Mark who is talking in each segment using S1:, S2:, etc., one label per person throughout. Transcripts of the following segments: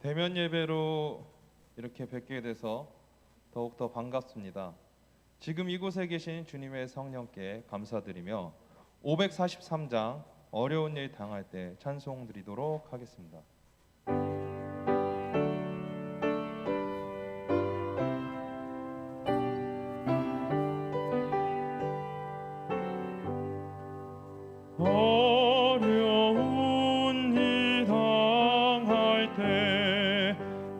S1: 대면 예배로 이렇게 뵙게 돼서 더욱더 반갑습니다. 지금 이곳에 계신 주님의 성령께 감사드리며 543장 어려운 일 당할 때 찬송 드리도록 하겠습니다.
S2: 어려운 일 당할 때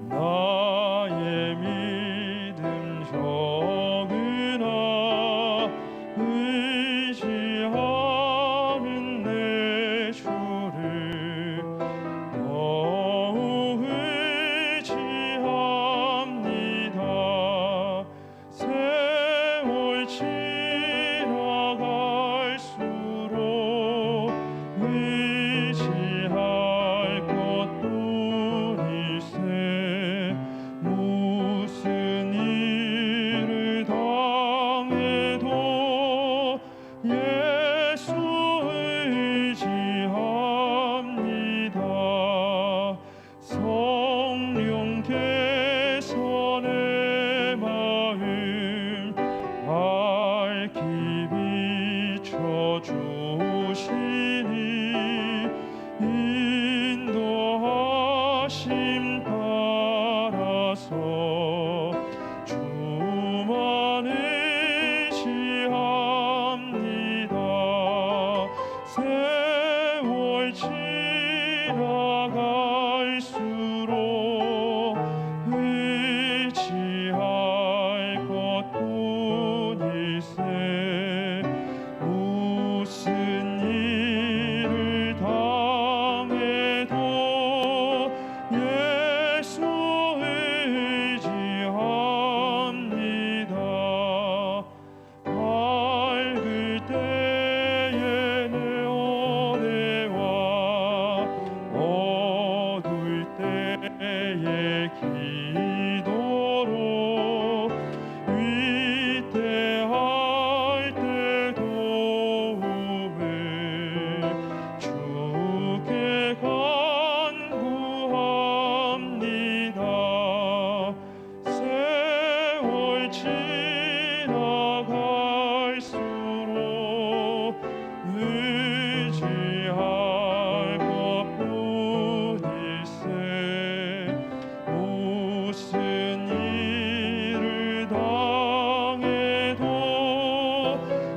S2: 나의 믿음 적으나 의지하는 내 주를 더욱 의지합니다. 세월 지나갈수록 의지할 것뿐일세. 무슨 일을 당해도 예수 의지합니다. 성령께서 내 마음 밝히 비춰주시니 인도하심 따라서 주만 의지합니다. 세월 지나갈수록 의지할 것뿐일세. 무슨 일을 당해도 예수 의지합니다. 밝을 때에 내 어뢰와 어두울 때의 기도로 위태할 때 도움을 주께 간구합니다. 세월 지나갈수록 의지할 것뿐일세. 무슨 일을 당해도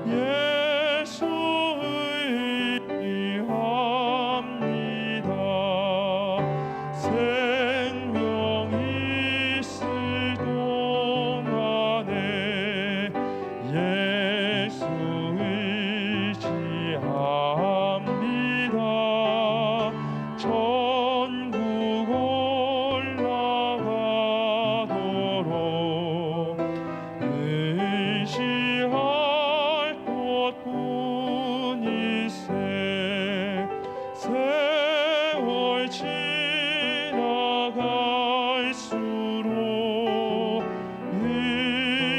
S2: 예수 의지합니다. 생명 있을 동안에 예수 의지합니다. 천국 올라가도록 의지할 것뿐일세. 세월 지나갈수록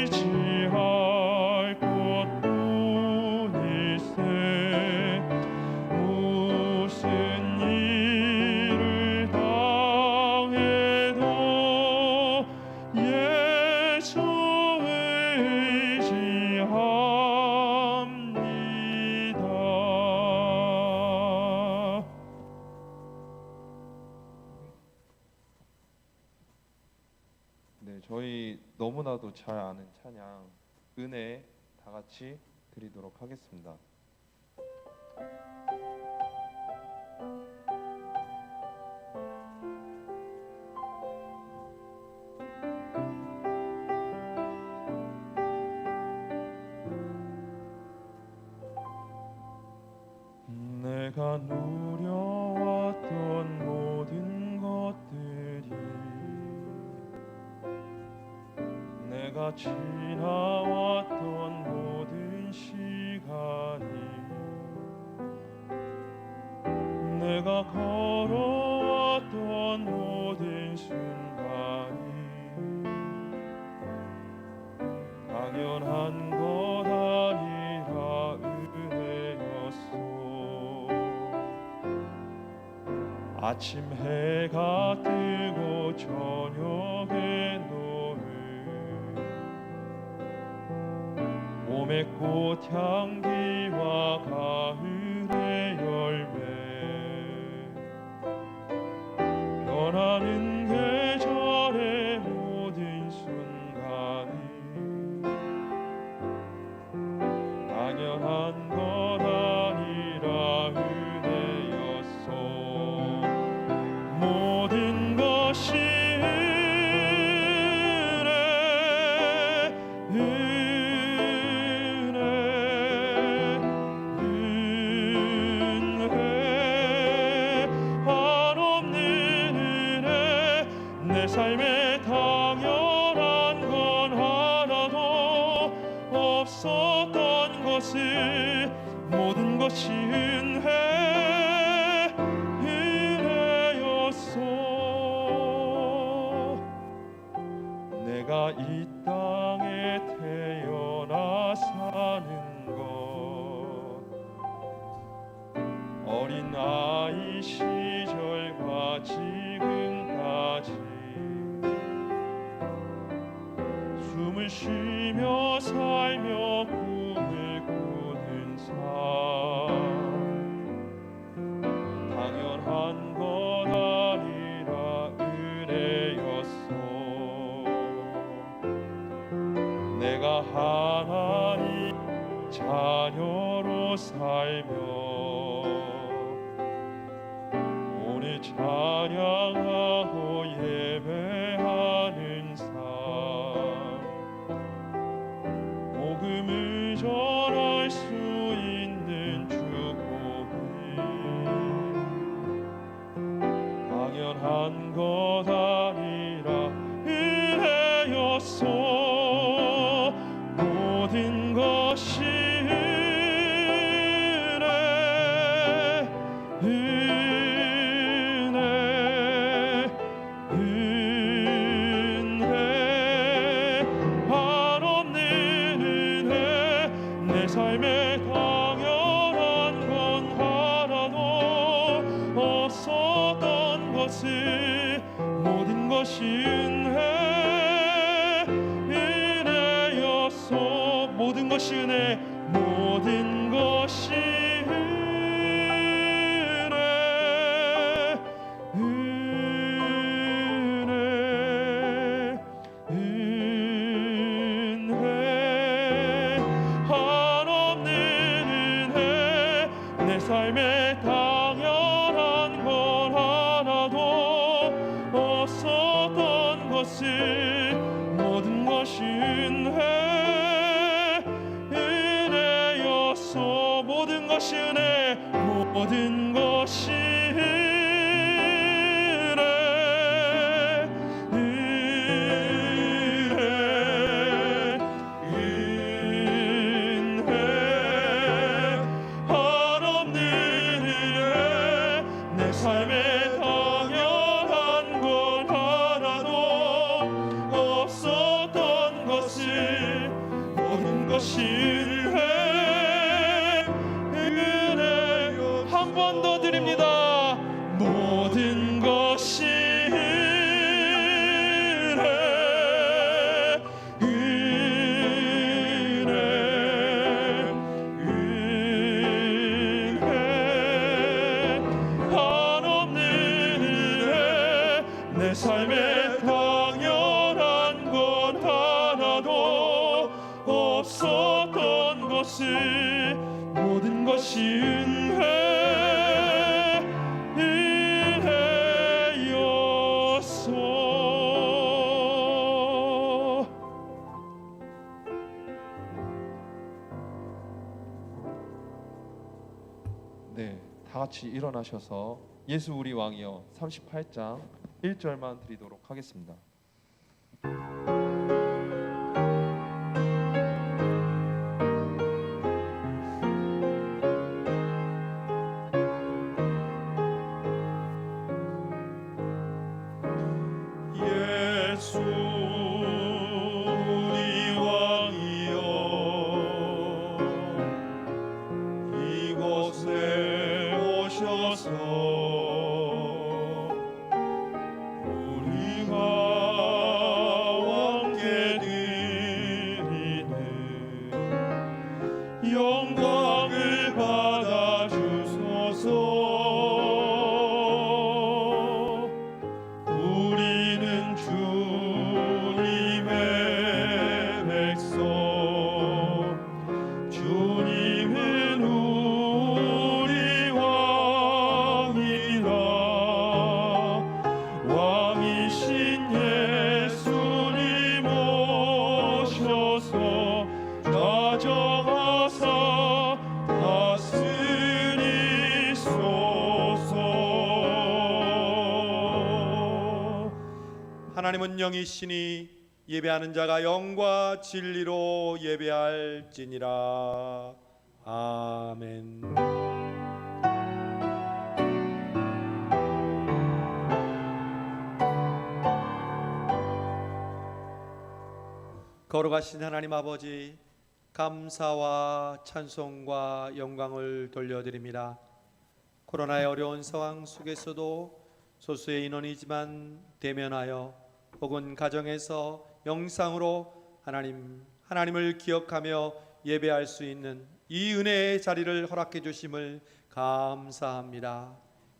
S2: 의지할 것뿐일세. 무슨 일을 당해도 예수 의지합니다.
S1: 네, 저희 너무나도 잘 아는 찬양 은혜 다 같이 드리도록 하겠습니다.
S2: 내가 누려왔던 모든 것들이 내가 지나왔던 모든 시간이 내가 걸어왔던 모든 순간이 당연한 것 아니라 은혜였소. 아침 해가 뜨고 저녁에 노을 봄의 꽃향기와 가을의 열매 변하는 계절의 모든 순간이 당연한 것 아니라 은혜였소. 모든 것이 은혜 한없는 은혜 내 삶에 당연한 건 하나도 없었던 것을 모든 것이 은혜였소. 내가 이 땅에 태어나 사는 것 어린 아이 시절과 지금까지 숨을 쉬며 살며 꿈을 꾸는 삶 당연한 것 아니라 은혜였소. 내가 하나님 자녀로 살며 오늘 찬양하고 예배하는 삶 복음을 전할 수 있는 축복이 당연한 것 아니라 은혜였소. 모든 것이 은혜 한없는 은혜 내 삶에 당연한 건 하나도 없었던 것을 모든 것이 은혜였소. 모든 것이 은혜 모든 것이 은혜 한없는 은혜 내 삶에 당연한 건 하나도 없었던 것을 모든 것이 은혜였소. 모든 것이 은혜 모든 것이 삶에 당연한 건 하나도 없었던 것을 모든 것이 은혜 한 번 더 드립니다. 모든 것이 내 삶에 당연한 건 하나도 없었던 것을 모든 것이 은혜였소.
S1: 네, 다 같이 일어나셔서 예수 우리 왕이여 38장 1절만 드리도록 하겠습니다.
S2: 예수 우리 왕이여 이곳에 오셔서
S3: 하나님은 영이시니 예배하는 자가 영과 진리로 예배할지니라. 아멘. 거룩하신 하나님 아버지, 감사와 찬송과 영광을 돌려드립니다. 코로나의 어려운 상황 속에서도 소수의 인원이지만 대면하여 혹은 가정에서 영상으로 하나님을 기억하며 예배할 수 있는 이 은혜의 자리를 허락해 주심을 감사합니다.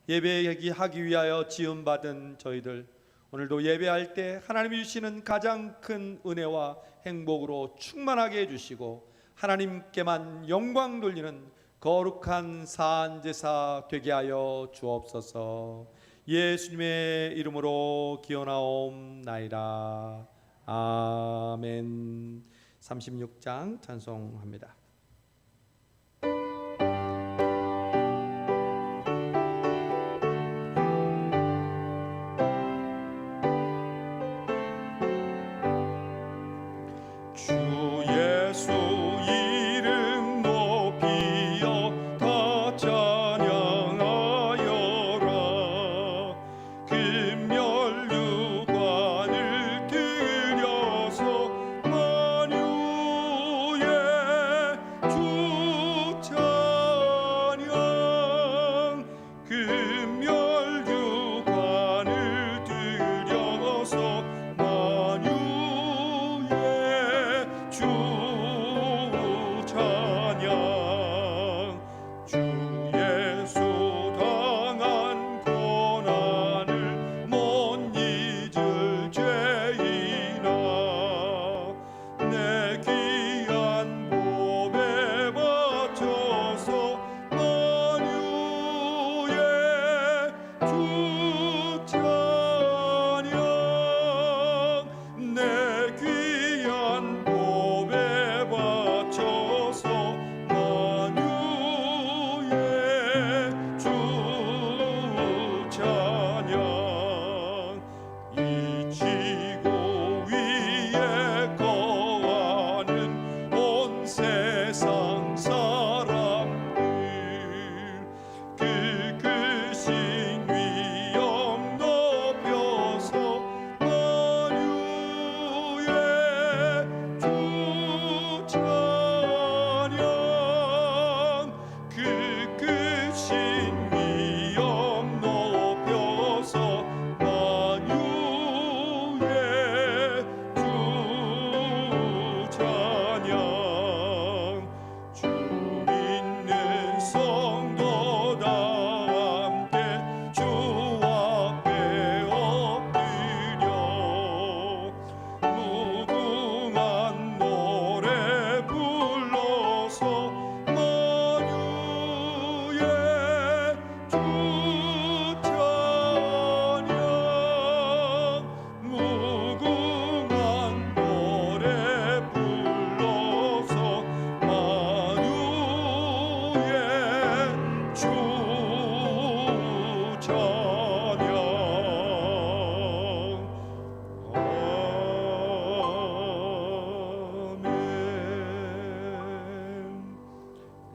S3: 예배하기 위하여 지음받은 저희들, 오늘도 예배할 때 하나님이 주시는 가장 큰 은혜와 행복으로 충만하게 해주시고 하나님께만 영광 돌리는 거룩한 사안제사 되게 하여 주옵소서. 예수님의 이름으로 기원하옵나이다. 아멘. 36장 찬송합니다.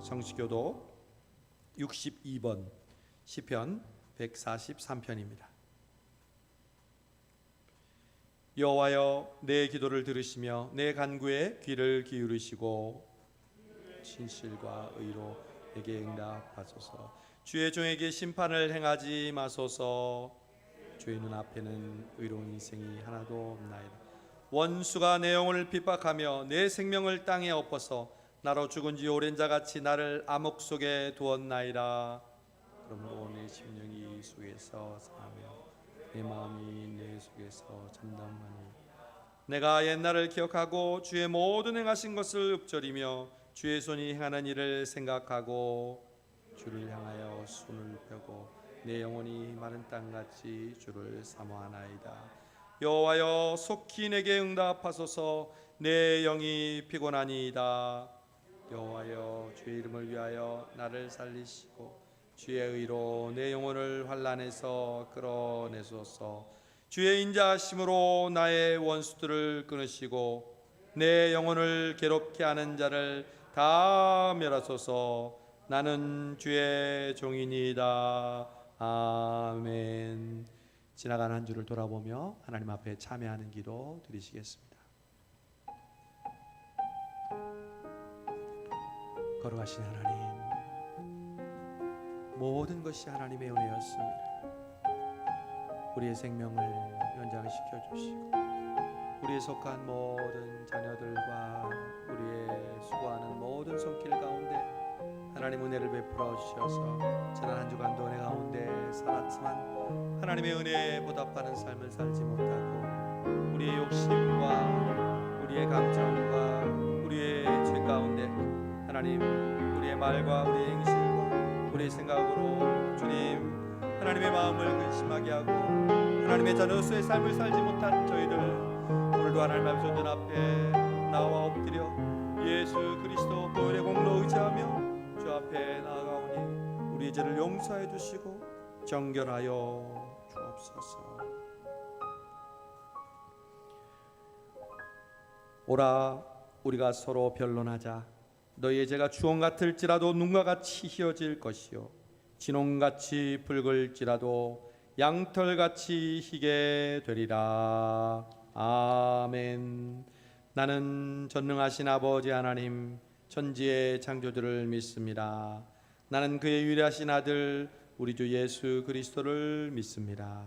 S3: 성시교도 62번 시편 143편입니다. 여호와여, 내 기도를 들으시며 내 간구에 귀를 기울이시고 진실과 의로 내게 응답하소서. 주의 종에게 심판을 행하지 마소서. 주의 눈앞에는 의로운 인생이 하나도 없나이다. 원수가 내 영혼을 핍박하며 내 생명을 땅에 엎어서 나로 죽은 지 오랜 자같이 나를 암흑 속에 두었나이다. 그러므로 내 심령이 속에서 상하며 내 마음이 내 속에서 잠잠하니 내가 옛날을 기억하고 주의 모든 행하신 것을 읊조리며 주의 손이 행하는 일을 생각하고 주를 향하여 손을 펴고 내 영혼이 마른 땅같이 주를 사모하나이다. 여호와여, 속히 내게 응답하소서. 내 영이 피곤하니이다. 여호와여, 주의 이름을 위하여 나를 살리시고 주의 의로 내 영혼을 환난에서 끌어내소서. 주의 인자하심으로 나의 원수들을 끊으시고 내 영혼을 괴롭게 하는 자를 다 멸하소서. 나는 주의 종이니이다. 아멘. 지나간 한 주를 돌아보며 하나님 앞에 참회하는 기도 드리시겠습니다. 걸어가신 하나님, 모든 것이 하나님의 은혜였습니다. 우리의 생명을 연장시켜 주시고 우리의 속한 모든 자녀들과 우리의 수고하는 모든 손길 가운데 하나님 은혜를 베풀어 주셔서 지난 한 주간도 은혜 가운데 살았지만 하나님의 은혜에 보답하는 삶을 살지 못하고 우리의 욕심과 우리의 감정과 우리의 죄 가운데 하나님, 우리의 말과 우리의 행실과 우리의 생각으로 주님 하나님의 마음을 근심하게 하고 하나님의 자녀로서의 삶을 살지 못한 저희들, 오늘도 하나님 앞에 손전 앞에 나와 엎드려 예수 그리스도 보혈의 공로 의지하며 주 앞에 나아가오니 우리의 죄를 용서해 주시고 정결하여 주옵소서. 오라, 우리가 서로 변론하자. 너희의 죄가 주홍 같을지라도 눈과 같이 희어질 것이요 진홍같이 붉을지라도 양털같이 희게 되리라. 아멘. 나는 전능하신 아버지 하나님, 천지의 창조주를 믿습니다. 나는 그의 유일하신 아들 우리 주 예수 그리스도를 믿습니다.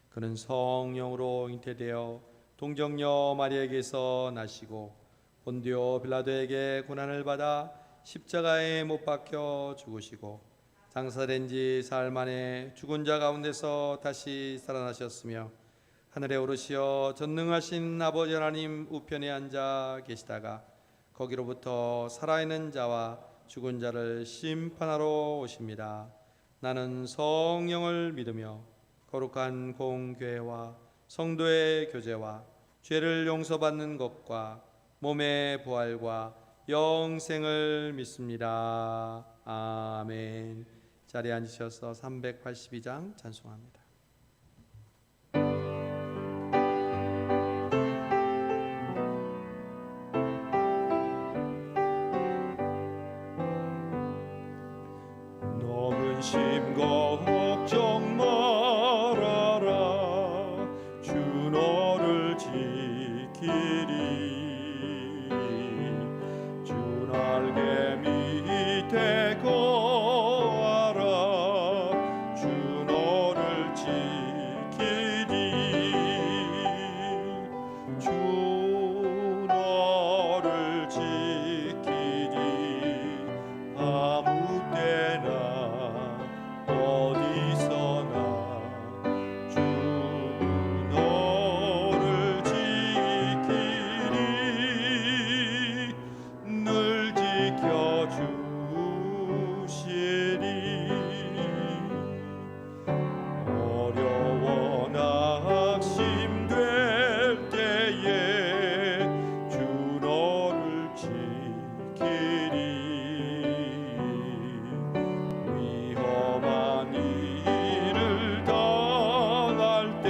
S3: 그는 성령으로 잉태되어 동정녀 마리아에게서 나시고 본디오 빌라도에게 고난을 받아 십자가에 못 박혀 죽으시고 장사된 지 사흘 만에 죽은 자 가운데서 다시 살아나셨으며 하늘에 오르시어 전능하신 아버지 하나님 우편에 앉아 계시다가 거기로부터 살아있는 자와 죽은 자를 심판하러 오십니다. 나는 성령을 믿으며 거룩한 공교회와 성도의 교제와 죄를 용서받는 것과 몸의 부활과 영생을 믿습니다. 아멘. 자리에 앉으셔서 382장 찬송합니다.
S2: 너는 심 걱정 말아라. 주 너를 지키리. 주 날개 밑에 거하라. 주 너를 지키리. 주 너를 지키리. 아무 때나 어디서나 주 너를 지키리. 늘 지켜주시리. 어려워 낙심될 때에 주 너를 지키리. 위험한 일을 당할 때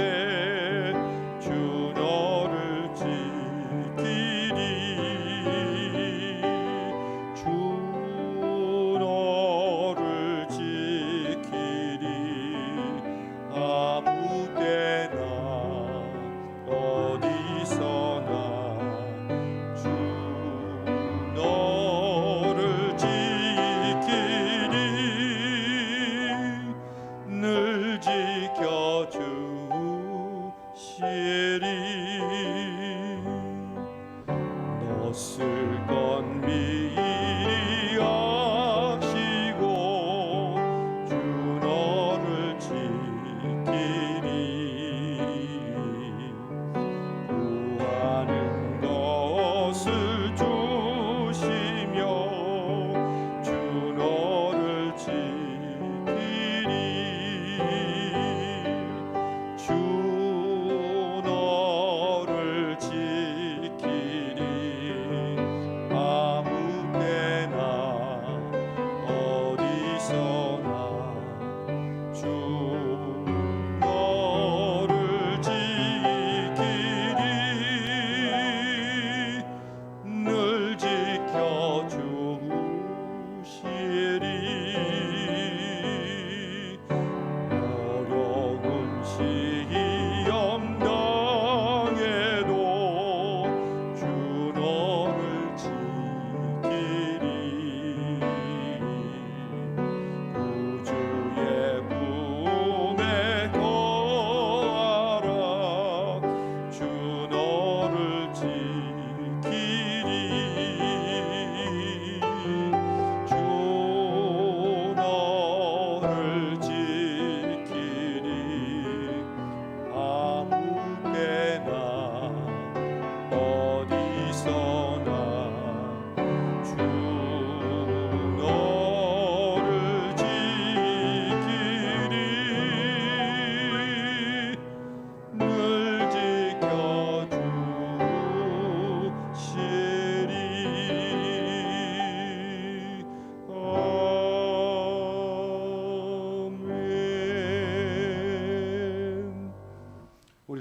S2: 주 너를 지키리. 주 너를 지키리. 아무 때나 어디서나 주 너를 지키리. 늘 지켜주시리. 너 쓸 건 미리 아시고 주 너를 지키리. 구하는 것을 주시며 주 너를 지키리. 주 너를 지키리.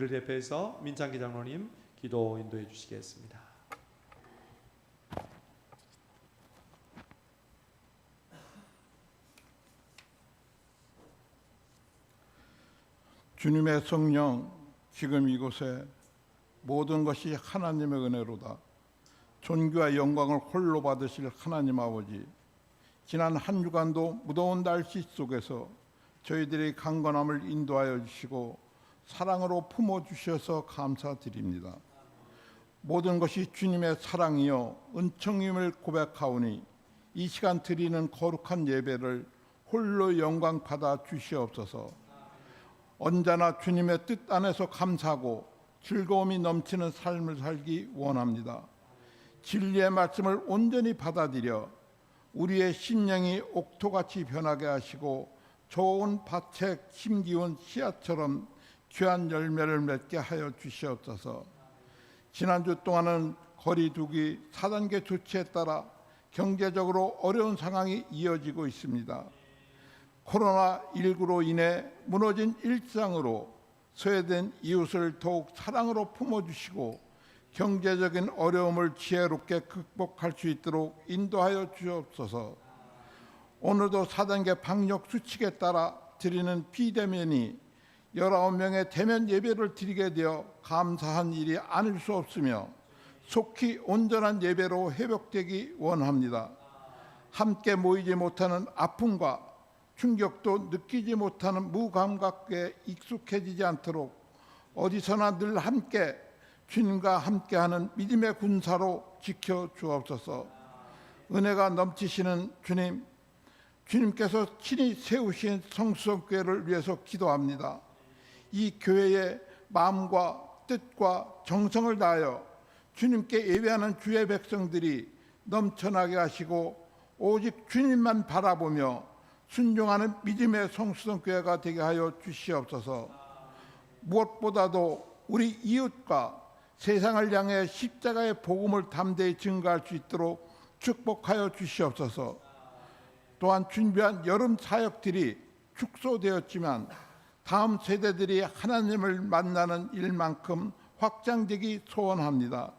S3: 우리를 대표해서 민창기 장로님 기도 인도해 주시겠습니다.
S4: 주님의 성령, 지금 이곳에 모든 것이 하나님의 은혜로다. 존귀와 영광을 홀로 받으실 하나님 아버지, 지난 한 주간도 무더운 날씨 속에서 저희들의 강건함을 인도하여 주시고 사랑으로 품어주셔서 감사드립니다. 모든 것이 주님의 사랑이요 은총임을 고백하오니 이 시간 드리는 거룩한 예배를 홀로 영광 받아 주시옵소서. 언제나 주님의 뜻 안에서 감사하고 즐거움이 넘치는 삶을 살기 원합니다. 진리의 말씀을 온전히 받아들여 우리의 심령이 옥토같이 변하게 하시고 좋은 밭에 힘기운 씨앗처럼 귀한 열매를 맺게 하여 주시옵소서. 지난주 동안은 거리두기 4단계 조치에 따라 경제적으로 어려운 상황이 이어지고 있습니다. 코로나19로 인해 무너진 일상으로 소외된 이웃을 더욱 사랑으로 품어주시고 경제적인 어려움을 지혜롭게 극복할 수 있도록 인도하여 주옵소서. 오늘도 4단계 방역 수칙에 따라 드리는 비대면이 19명의 대면 예배를 드리게 되어 감사한 일이 아닐 수 없으며 속히 온전한 예배로 회복되기 원합니다. 함께 모이지 못하는 아픔과 충격도 느끼지 못하는 무감각에 익숙해지지 않도록 어디서나 늘 함께 주님과 함께하는 믿음의 군사로 지켜 주옵소서. 은혜가 넘치시는 주님, 주님께서 친히 세우신 성수성교회를 위해서 기도합니다. 이 교회의 마음과 뜻과 정성을 다하여 주님께 예배하는 주의 백성들이 넘쳐나게 하시고 오직 주님만 바라보며 순종하는 믿음의 성수성교회가 되게 하여 주시옵소서. 무엇보다도 우리 이웃과 세상을 향해 십자가의 복음을 담대히 증거할 수 있도록 축복하여 주시옵소서. 또한 준비한 여름 사역들이 축소되었지만 다음 세대들이 하나님을 만나는 일만큼 확장되기 소원합니다.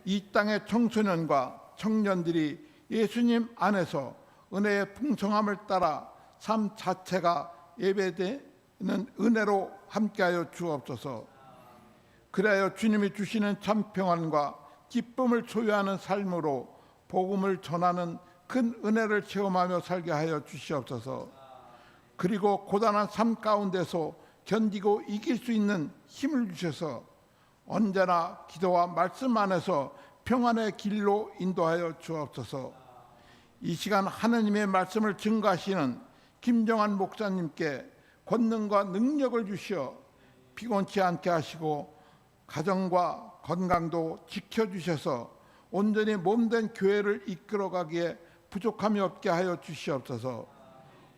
S4: 이 땅의 청소년과 청년들이 예수님 안에서 은혜의 풍성함을 따라 삶 자체가 예배되는 은혜로 함께하여 주옵소서. 그래야 주님이 주시는 참 평안과 기쁨을 소유하는 삶으로 복음을 전하는 큰 은혜를 체험하며 살게 하여 주시옵소서. 그리고 고단한 삶 가운데서 견디고 이길 수 있는 힘을 주셔서 언제나 기도와 말씀 안에서 평안의 길로 인도하여 주옵소서. 이 시간 하나님의 말씀을 증거하시는 김정한 목사님께 권능과 능력을 주시어 피곤치 않게 하시고 가정과 건강도 지켜주셔서 온전히 몸된 교회를 이끌어가기에 부족함이 없게 하여 주시옵소서.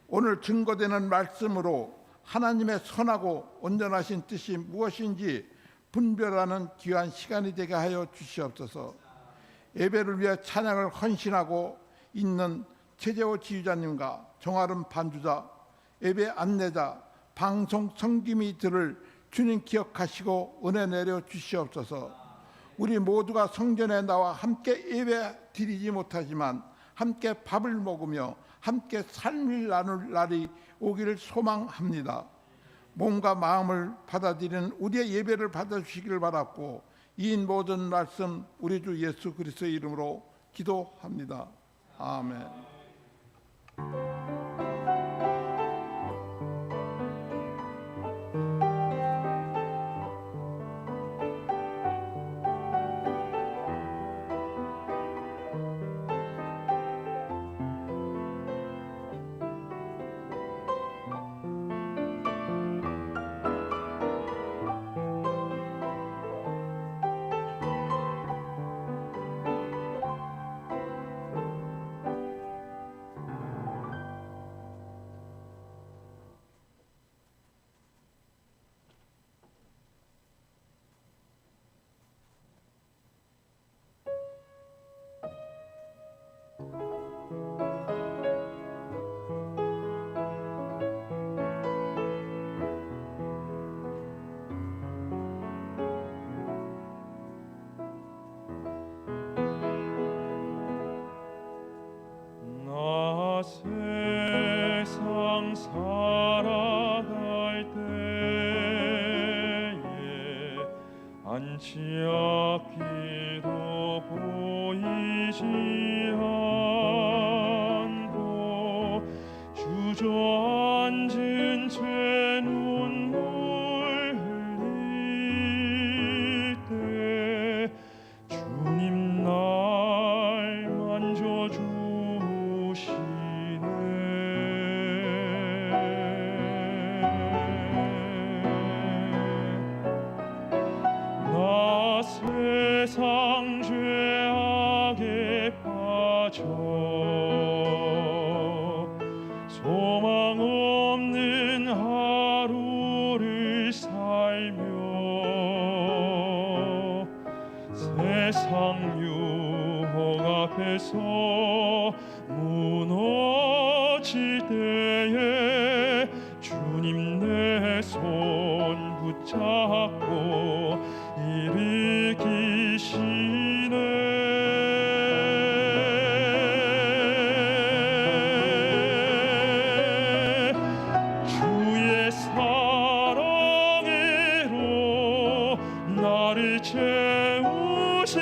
S4: 오늘 증거되는 말씀으로 하나님의 선하고 온전하신 뜻이 무엇인지 분별하는 귀한 시간이 되게 하여 주시옵소서. 예배를 위해 찬양을 헌신하고 있는 최재호 지휘자님과 정아름 반주자, 예배 안내자, 방송 성김이들을 주님 기억하시고 은혜 내려 주시옵소서. 우리 모두가 성전에 나와 함께 예배 드리지 못하지만 함께 밥을 먹으며 함께 삶을 나눌 날이 오기를 소망합니다. 몸과 마음을 받아들이는 우리의 예배를 받아주시기를 바랐고 이 모든 말씀 우리 주 예수 그리스도의 이름으로 기도합니다. 아멘.
S2: 않기도 보이지 않고 주저앉은 채 눈물 흘릴 때 주님 날 만져주시네. 나 세상 죄악에 빠져 소망 없는 하루를 살며 세상 유혹 앞에서 무너질 때에 주님 내 손 붙잡고 일으키시네. 주의 사랑으로 나를 채우시고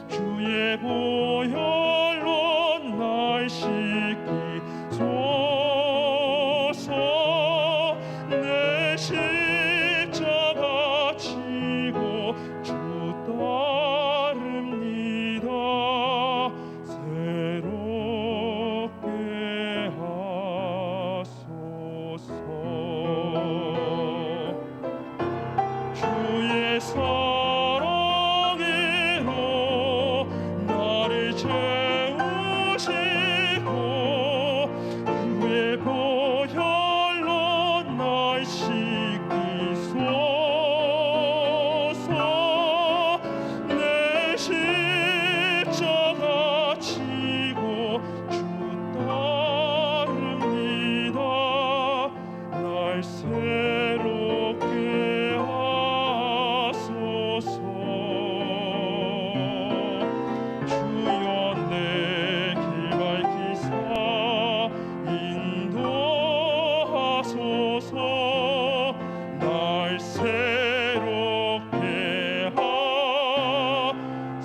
S2: 주의 보혈로 날 씻기소서. 내 십자가 지고 주 따릅니다. 새롭게 하소서. 주의 사랑으로 나를 채우시고 주의 보혈로 날 씻기소서. 내 십자가 지고 주 따릅니다. 날 새롭게 하소서. 주여 내 길 밝히사 인도하소서. 날 새롭게 하소서.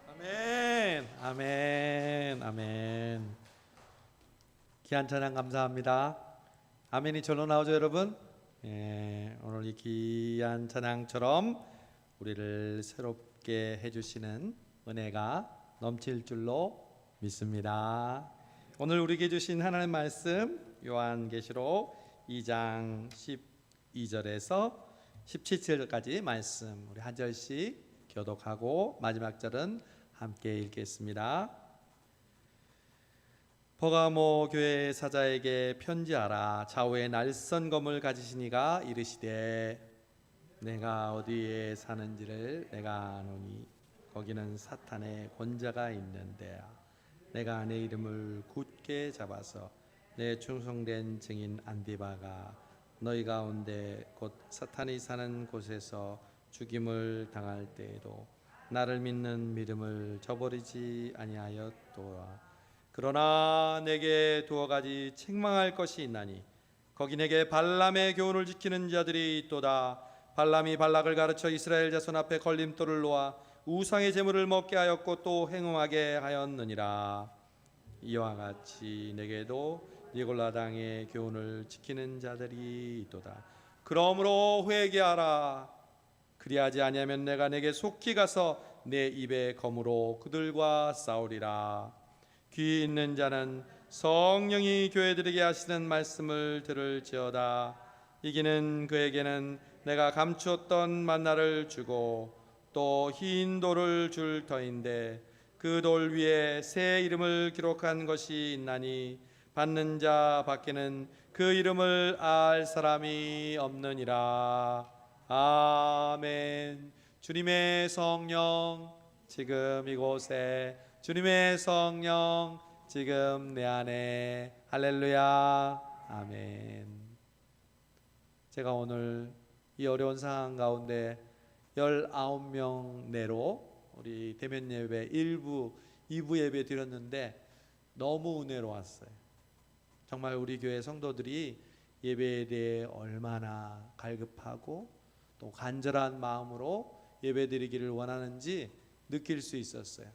S3: 아멘, 아멘, 아멘. 귀한 찬양 감사합니다. 아멘이 절로 나오죠, 여러분? 예, 오늘 이 귀한 찬양처럼 우리를 새롭게 해주시는 은혜가 넘칠 줄로 믿습니다. 오늘 우리에게 주신 하나님의 말씀 요한계시록 2장 12절에서 17절까지 말씀 우리 한 절씩 교독하고 마지막 절은 함께 읽겠습니다. 버가모 교회 사자에게 편지하라. 좌우에 날선 검을 가지신 이가 이르시되 내가 어디에 사는지를 내가 아노니 거기는 사탄의 권자가 있는데 내가 내 이름을 굳게 잡아서 내 충성된 증인 안디바가 너희 가운데 곧 사탄이 사는 곳에서 죽임을 당할 때에도 나를 믿는 믿음을 저버리지 아니하였도다. 그러나 내게 두어 가지 책망할 것이 있나니 거기 내게 발람의 교훈을 지키는 자들이 있도다. 발람이 발락을 가르쳐 이스라엘 자손 앞에 걸림돌을 놓아 우상의 제물을 먹게 하였고 또 행음하게 하였느니라. 이와 같이 내게도 니골라 당의 교훈을 지키는 자들이 있도다. 그러므로 회개하라. 그리하지 아니하면 내가 내게 속히 가서 내 입의 검으로 그들과 싸우리라. 귀 있는 자는 성령이 교회들에게 하시는 말씀을 들을지어다. 이기는 그에게는 내가 감추었던 만나를 주고 또 흰 돌을 줄 터인데 그 돌 위에 새 이름을 기록한 것이 있나니 받는 자 밖에는 그 이름을 알 사람이 없느니라. 아멘. 주님의 성령 지금 이곳에, 주님의 성령 지금 내 안에. 할렐루야. 아멘. 제가 오늘 이 어려운 상황 가운데 19명 내로 우리 대면 예배 1부, 2부 예배 드렸는데 너무 은혜로웠어요. 정말 우리 교회 성도들이 예배에 대해 얼마나 갈급하고 또 간절한 마음으로 예배드리기를 원하는지 느낄 수 있었어요.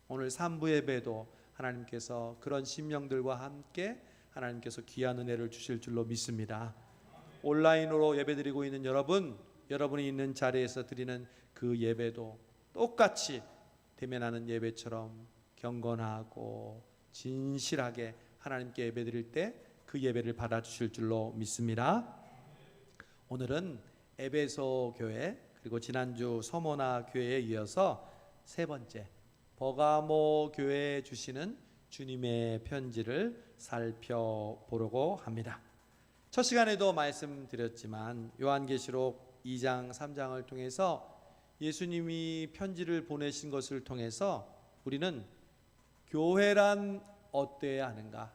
S3: 오늘 3부 예배도 하나님께서 그런 심령들과 함께 하나님께서 귀한 은혜를 주실 줄로 믿습니다. 온라인으로 예배드리고 있는 여러분, 여러분이 있는 자리에서 드리는 그 예배도 똑같이 대면하는 예배처럼 경건하고 진실하게 하나님께 예배드릴 때 그 예배를 받아주실 줄로 믿습니다. 오늘은 에베소 교회 그리고 지난주 서모나 교회에 이어서 세 번째 버가모 교회에 주시는 주님의 편지를 살펴보려고 합니다. 첫 시간에도 말씀드렸지만 요한계시록 2장 3장을 통해서 예수님이 편지를 보내신 것을 통해서 우리는 교회란 어때야 하는가,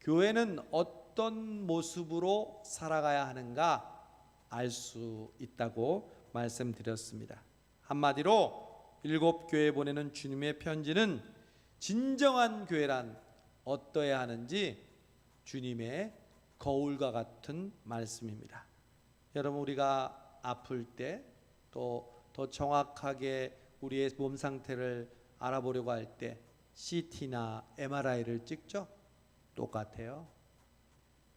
S3: 교회는 어떤 모습으로 살아가야 하는가 알 수 있다고 말씀드렸습니다. 한마디로 7교회에 보내는 주님의 편지는 진정한 교회란 어떠해야 하는지 주님의 거울과 같은 말씀입니다. 여러분, 우리가 아플 때 또 더 정확하게 우리의 몸 상태를 알아보려고 할 때 CT나 MRI를 찍죠? 똑같아요.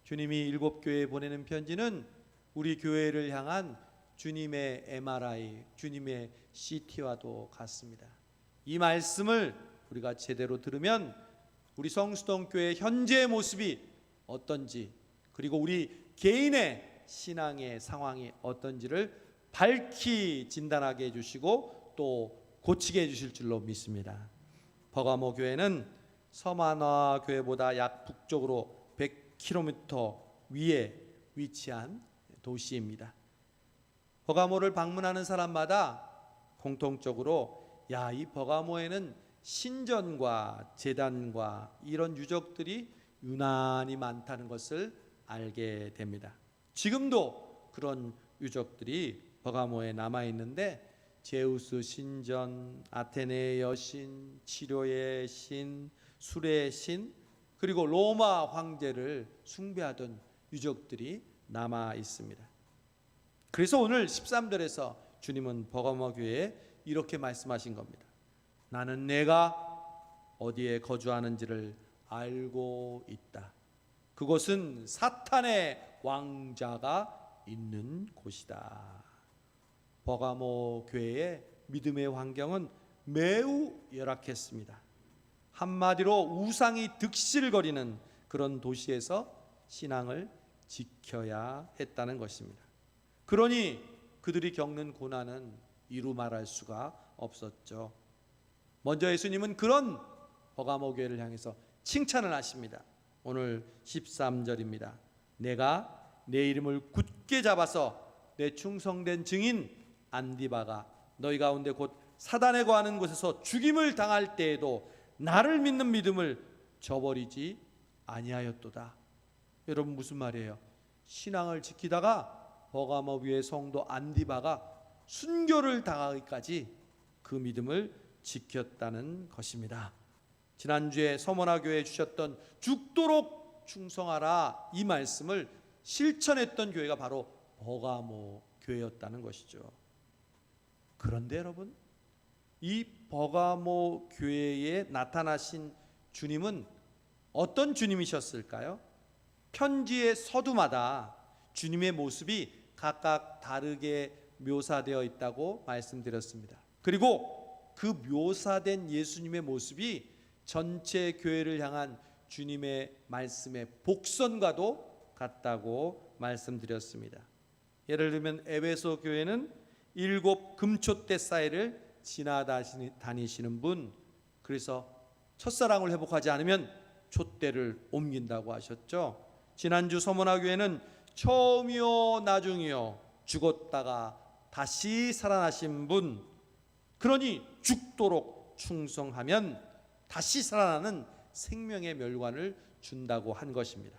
S3: 주님이 7교회에 보내는 편지는 우리 교회를 향한 주님의 MRI, 주님의 CT와도 같습니다. 이 말씀을 우리가 제대로 들으면 우리 성수동교회 현재의 모습이 어떤지, 그리고 우리 개인의 신앙의 상황이 어떤지를 밝히 진단하게 해주시고 또 고치게 해주실 줄로 믿습니다. 버가모 교회는 서만화 교회보다 약 북쪽으로 100km 위에 위치한 도시입니다. 버가모를 방문하는 사람마다 공통적으로 이 버가모에는 신전과 제단과 이런 유적들이 유난히 많다는 것을 알게 됩니다. 지금도 그런 유적들이 버가모에 남아 있는데 제우스 신전, 아테네의 여신, 치료의 신, 술의 신, 그리고 로마 황제를 숭배하던 유적들이 남아 있습니다. 그래서 오늘 13절에서 주님은 버가모 교회에 이렇게 말씀하신 겁니다. 나는 내가 어디에 거주하는지를 알고 있다. 그곳은 사탄의 왕자가 있는 곳이다. 버가모 교회의 믿음의 환경은 매우 열악했습니다. 한마디로 우상이 득실거리는 그런 도시에서 신앙을 지켜야 했다는 것입니다. 그러니 그들이 겪는 고난은 이루 말할 수가 없었죠. 먼저 예수님은 그런 버가모 교회를 향해서 칭찬을 하십니다. 오늘 13절입니다. 내가 내 이름을 굳게 잡아서 내 충성된 증인 안디바가 너희 가운데 곧 사단에 거하는 곳에서 죽임을 당할 때에도 나를 믿는 믿음을 저버리지 아니하였도다. 여러분, 무슨 말이에요? 신앙을 지키다가 버가모 교회 성도 안디바가 순교를 당하기까지 그 믿음을 지켰다는 것입니다. 지난주에 서머나 교회에 주셨던 죽도록 충성하라 이 말씀을 실천했던 교회가 바로 버가모 교회였다는 것이죠. 그런데 여러분, 이 버가모 교회에 나타나신 주님은 어떤 주님이셨을까요? 편지의 서두마다 주님의 모습이 각각 다르게 묘사되어 있다고 말씀드렸습니다. 그리고 그 묘사된 예수님의 모습이 전체 교회를 향한 주님의 말씀의 복선과도 같다고 말씀드렸습니다. 예를 들면 에베소 교회는 7 금초대 사이를 지나다니시는 분, 그래서 첫사랑을 회복하지 않으면 촛대를 옮긴다고 하셨죠. 지난주 서머나 교회는 처음이요 나중이요 죽었다가 다시 살아나신 분, 그러니 죽도록 충성하면 다시 살아나는 생명의 멸관을 준다고 한 것입니다.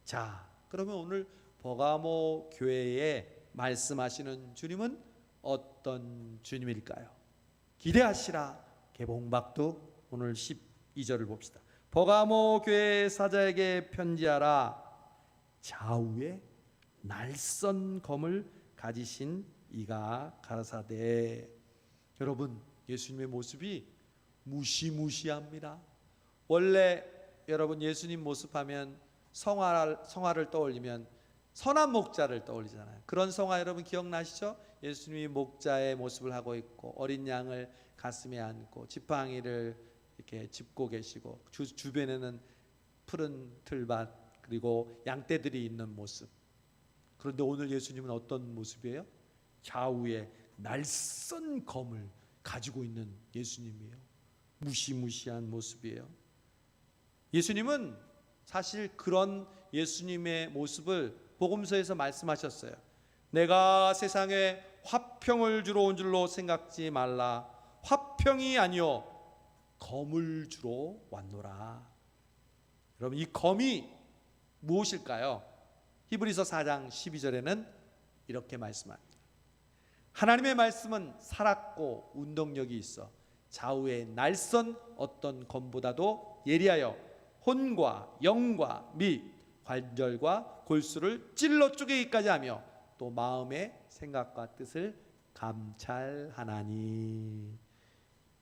S3: 자, 그러면 오늘 버가모 교회에 말씀하시는 주님은 어떤 주님일까요? 기대하시라 개봉박두. 오늘 12절을 봅시다. 버가모 교회 사자에게 편지하라. 좌우에 날선 검을 가지신 이가 가라사대. 여러분, 예수님의 모습이 무시무시합니다. 원래 여러분 예수님 모습하면 성화를 떠올리면 선한 목자를 떠올리잖아요. 그런 성화 여러분 기억나시죠? 예수님이 목자의 모습을 하고 있고 어린 양을 가슴에 안고 지팡이를 이렇게 짚고 계시고 주변에는 푸른 들밭 그리고 양떼들이 있는 모습. 그런데 오늘 예수님은 어떤 모습이에요? 좌우에 날선 검을 가지고 있는 예수님이에요. 무시무시한 모습이에요. 예수님은 사실 그런 예수님의 모습을 복음서에서 말씀하셨어요. 내가 세상에 화평을 주러 온 줄로 생각지 말라. 화평이 아니요 검을 주러 왔노라. 여러분, 이 검이 무엇일까요? 히브리서 4장 12절에는 이렇게 말씀합니다. 하나님의 말씀은 살았고 운동력이 있어 좌우에 날선 어떤 검보다도 예리하여 혼과 영과 및 관절과 골수를 찔러 쪼개기까지 하며 또 마음의 생각과 뜻을 감찰하나니.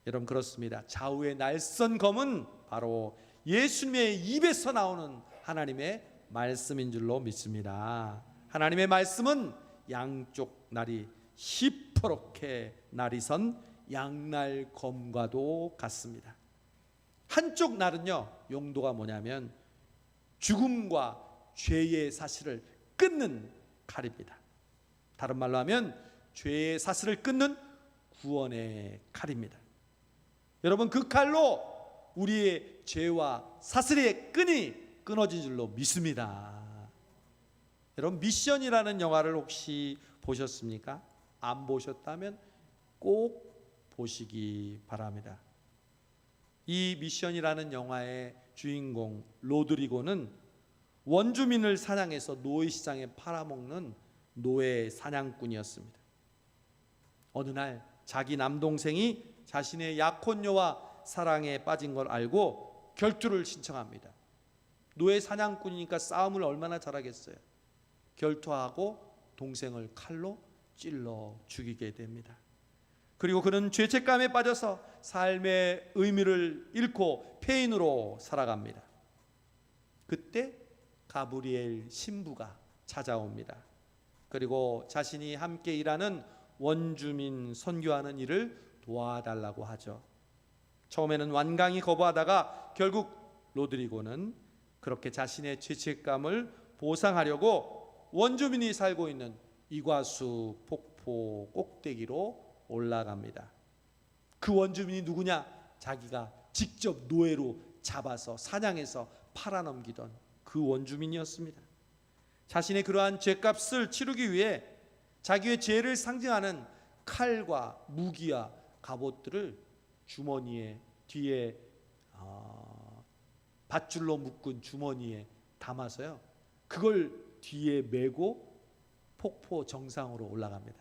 S3: 여러분, 그렇습니다. 좌우의 날선 검은 바로 예수님의 입에서 나오는 하나님의 말씀인 줄로 믿습니다. 하나님의 말씀은 양쪽 날이 시퍼렇게 날이 선 양날검과도 같습니다. 한쪽 날은요, 용도가 뭐냐면 죽음과 죄의 사슬을 끊는 칼입니다. 다른 말로 하면 죄의 사슬을 끊는 구원의 칼입니다. 여러분, 그 칼로 우리의 죄와 사슬의 끈이 끊어진 줄로 믿습니다. 여러분, 미션이라는 영화를 혹시 보셨습니까? 안 보셨다면 꼭 보시기 바랍니다. 이 미션이라는 영화의 주인공 로드리고는 원주민을 사냥해서 노예시장에 팔아먹는 노예 사냥꾼이었습니다. 어느 날 자기 남동생이 자신의 약혼녀와 사랑에 빠진 걸 알고 결투를 신청합니다. 노예 사냥꾼이니까 싸움을 얼마나 잘하겠어요. 결투하고 동생을 칼로 찔러 죽이게 됩니다. 그리고 그는 죄책감에 빠져서 삶의 의미를 잃고 폐인으로 살아갑니다. 그때 가브리엘 신부가 찾아옵니다. 그리고 자신이 함께 일하는 원주민 선교하는 일을 도와달라고 하죠. 처음에는 완강히 거부하다가 결국 로드리고는 그렇게 자신의 죄책감을 보상하려고 원주민이 살고 있는 이과수 폭포 꼭대기로 올라갑니다. 그 원주민이 누구냐? 자기가 직접 노예로 잡아서 사냥해서 팔아넘기던 그 원주민이었습니다. 자신의 그러한 죄값을 치르기 위해 자기의 죄를 상징하는 칼과 무기와 갑옷들을 주머니에 뒤에 밧줄로 묶은 주머니에 담아서요, 그걸 뒤에 메고 폭포 정상으로 올라갑니다.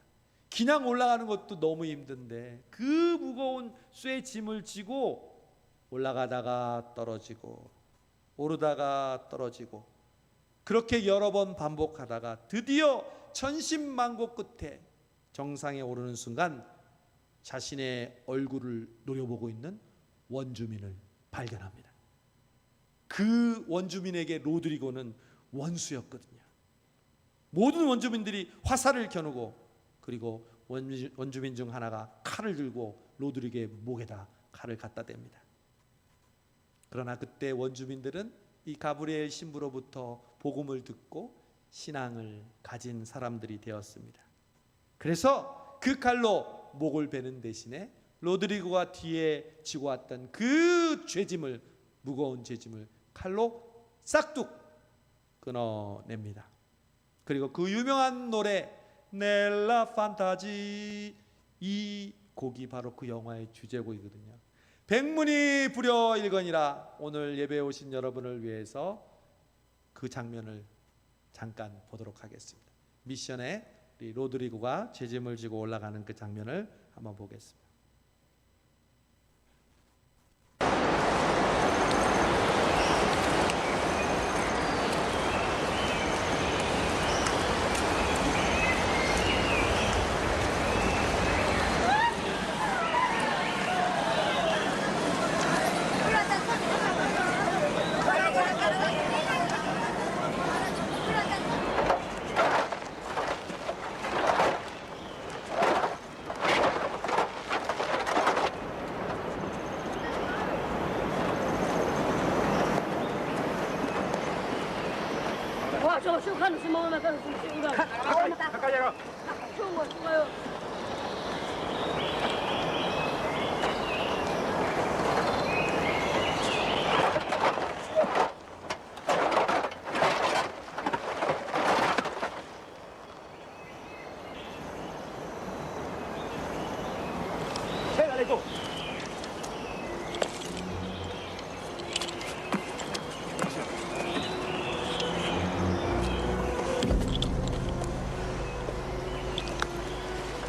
S3: 그냥 올라가는 것도 너무 힘든데 그 무거운 쇠 짐을 지고 올라가다가 떨어지고 오르다가 떨어지고 그렇게 여러 번 반복하다가 드디어 천신만고 끝에 정상에 오르는 순간 자신의 얼굴을 노려보고 있는 원주민을 발견합니다. 그 원주민에게 로드리고는 원수였거든요. 모든 원주민들이 화살을 겨누고 그리고 원주민 중 하나가 칼을 들고 로드리고의 목에다 칼을 갖다 댑니다. 그러나 그때 원주민들은 이 가브리엘 신부로부터 복음을 듣고 신앙을 가진 사람들이 되었습니다. 그래서 그 칼로 목을 베는 대신에 로드리고가 뒤에 지고 왔던 그 죄짐을, 무거운 죄짐을 칼로 싹둑 끊어냅니다. 그리고 그 유명한 노래 넬라 판타지, 이 곡이 바로 그 영화의 주제곡이거든요. 백문이 불여일견이라 오늘 예배에 오신 여러분을 위해서 그 장면을 잠깐 보도록 하겠습니다. 미션에 우리 로드리고가 죄짐을 지고 올라가는 그 장면을 한번 보겠습니다.
S5: 저 시간은 좀 먹으면 가는 좀 시간. 가까이 가라. 좋은 거 좋아요.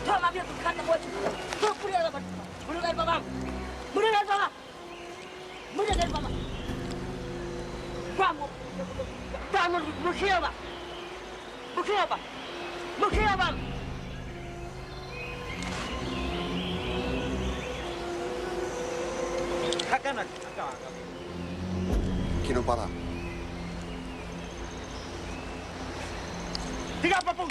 S5: 저 마비에 갔다 뭐지? 저 뿌리에다 봐. 물을 갈 봐봐. 물을 갈 봐봐. 물을 갈 봐봐. 뭐 키워봐. 뭐 키워봐. 뭐 키워봐.
S6: Quiero parar.
S5: 네가 아빠 뽕.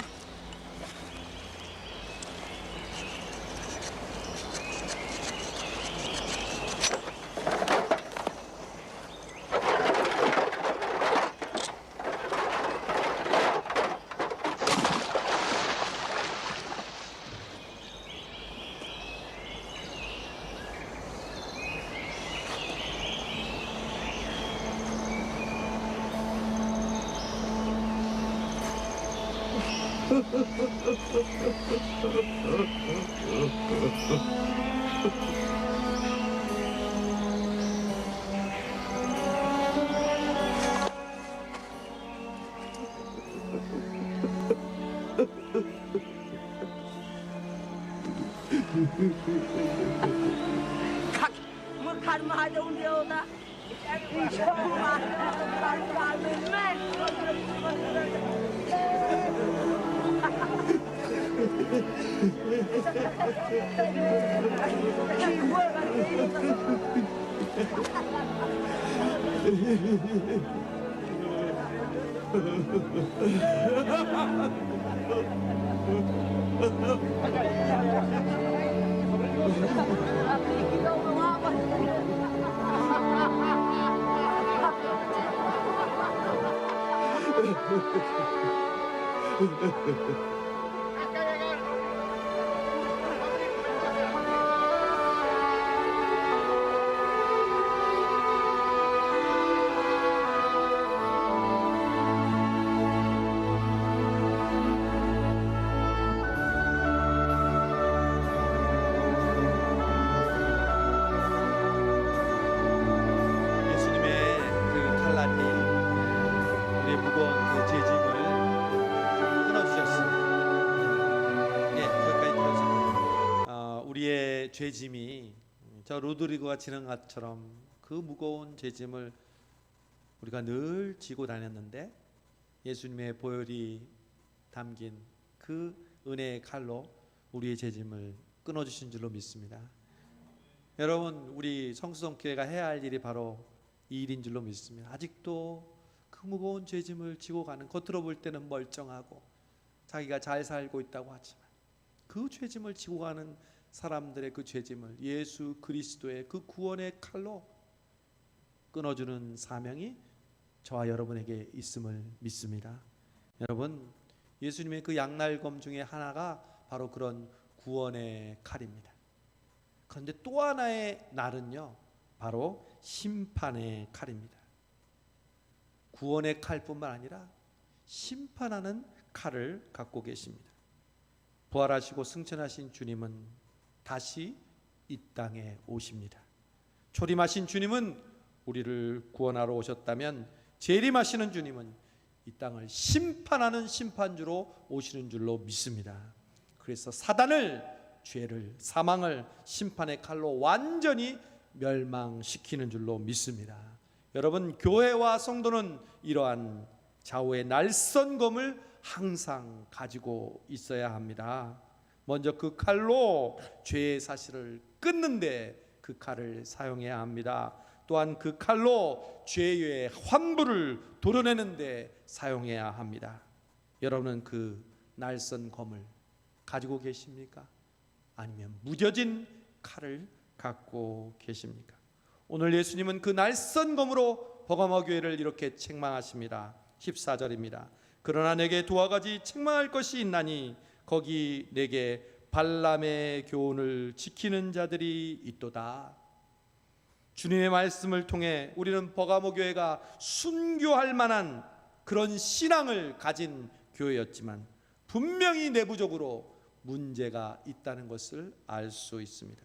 S5: 뭐 가르마하자 운데오다.
S3: 예수님의 그 칼날이 우리의 무거운 그 죄짐을 끊어주셨습니다. 예, 거기까지 들었습니다. 우리의 죄짐이 저 로드리고가 지는 것처럼 그 무거운 죄짐을 우리가 늘 지고 다녔는데 예수님의 보혈이 담긴 그 은혜의 칼로 우리의 죄짐을 끊어주신 줄로 믿습니다. 여러분, 우리 성수성교회가 해야 할 일이 바로 이 일인 줄로 믿습니다. 아직도 그 무거운 죄짐을 지고 가는, 겉으로 볼 때는 멀쩡하고 자기가 잘 살고 있다고 하지만 그 죄짐을 지고 가는 사람들의 그 죄짐을 예수 그리스도의 그 구원의 칼로 끊어주는 사명이 저와 여러분에게 있음을 믿습니다. 여러분, 예수님의 그 양날검 중에 하나가 바로 그런 구원의 칼입니다. 그런데 또 하나의 날은요, 바로 심판의 칼입니다. 구원의 칼뿐만 아니라 심판하는 칼을 갖고 계십니다. 부활하시고 승천하신 주님은 다시 이 땅에 오십니다. 초림하신 주님은 우리를 구원하러 오셨다면 재림하시는 주님은 이 땅을 심판하는 심판주로 오시는 줄로 믿습니다. 그래서 사단을, 죄를, 사망을 심판의 칼로 완전히 멸망시키는 줄로 믿습니다. 여러분, 교회와 성도는 이러한 좌우의 날선 검을 항상 가지고 있어야 합니다. 먼저 그 칼로 죄의 사실을 끊는데 그 칼을 사용해야 합니다. 또한 그 칼로 죄의 환부를 도려내는데 사용해야 합니다. 여러분은 그 날선 검을 가지고 계십니까? 아니면 무뎌진 칼을 갖고 계십니까? 오늘 예수님은 그 날선 검으로 버가모 교회를 이렇게 책망하십니다. 14절입니다. 그러나 내게 두어 가지 책망할 것이 있나니 거기 내게 발람의 교훈을 지키는 자들이 있도다. 주님의 말씀을 통해 우리는 버가모 교회가 순교할 만한 그런 신앙을 가진 교회였지만 분명히 내부적으로 문제가 있다는 것을 알 수 있습니다.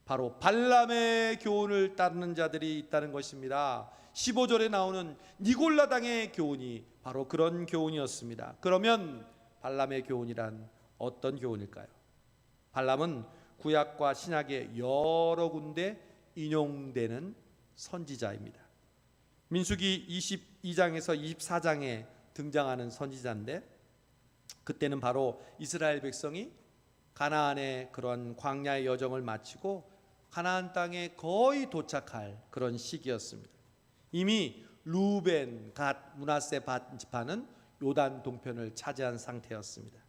S3: 바로 발람의 교훈을 따르는 자들이 있다는 것입니다. 15절에 나오는 니골라당의 교훈이 바로 그런 교훈이었습니다. 그러면 발람의 교훈이란 어떤 교훈일까요? 발람은 구약과 신약의 여러 군데 인용되는 선지자입니다. 민수기 22장에서 24장에 등장하는 선지자인데, 그때는 바로 이스라엘 백성이 가나안의 그런 광야의 여정을 마치고 가나안 땅에 거의 도착할 그런 시기였습니다. 이미 루벤, 갓, 므낫세 지파는 요단 동편을 차지한 상태였습니다.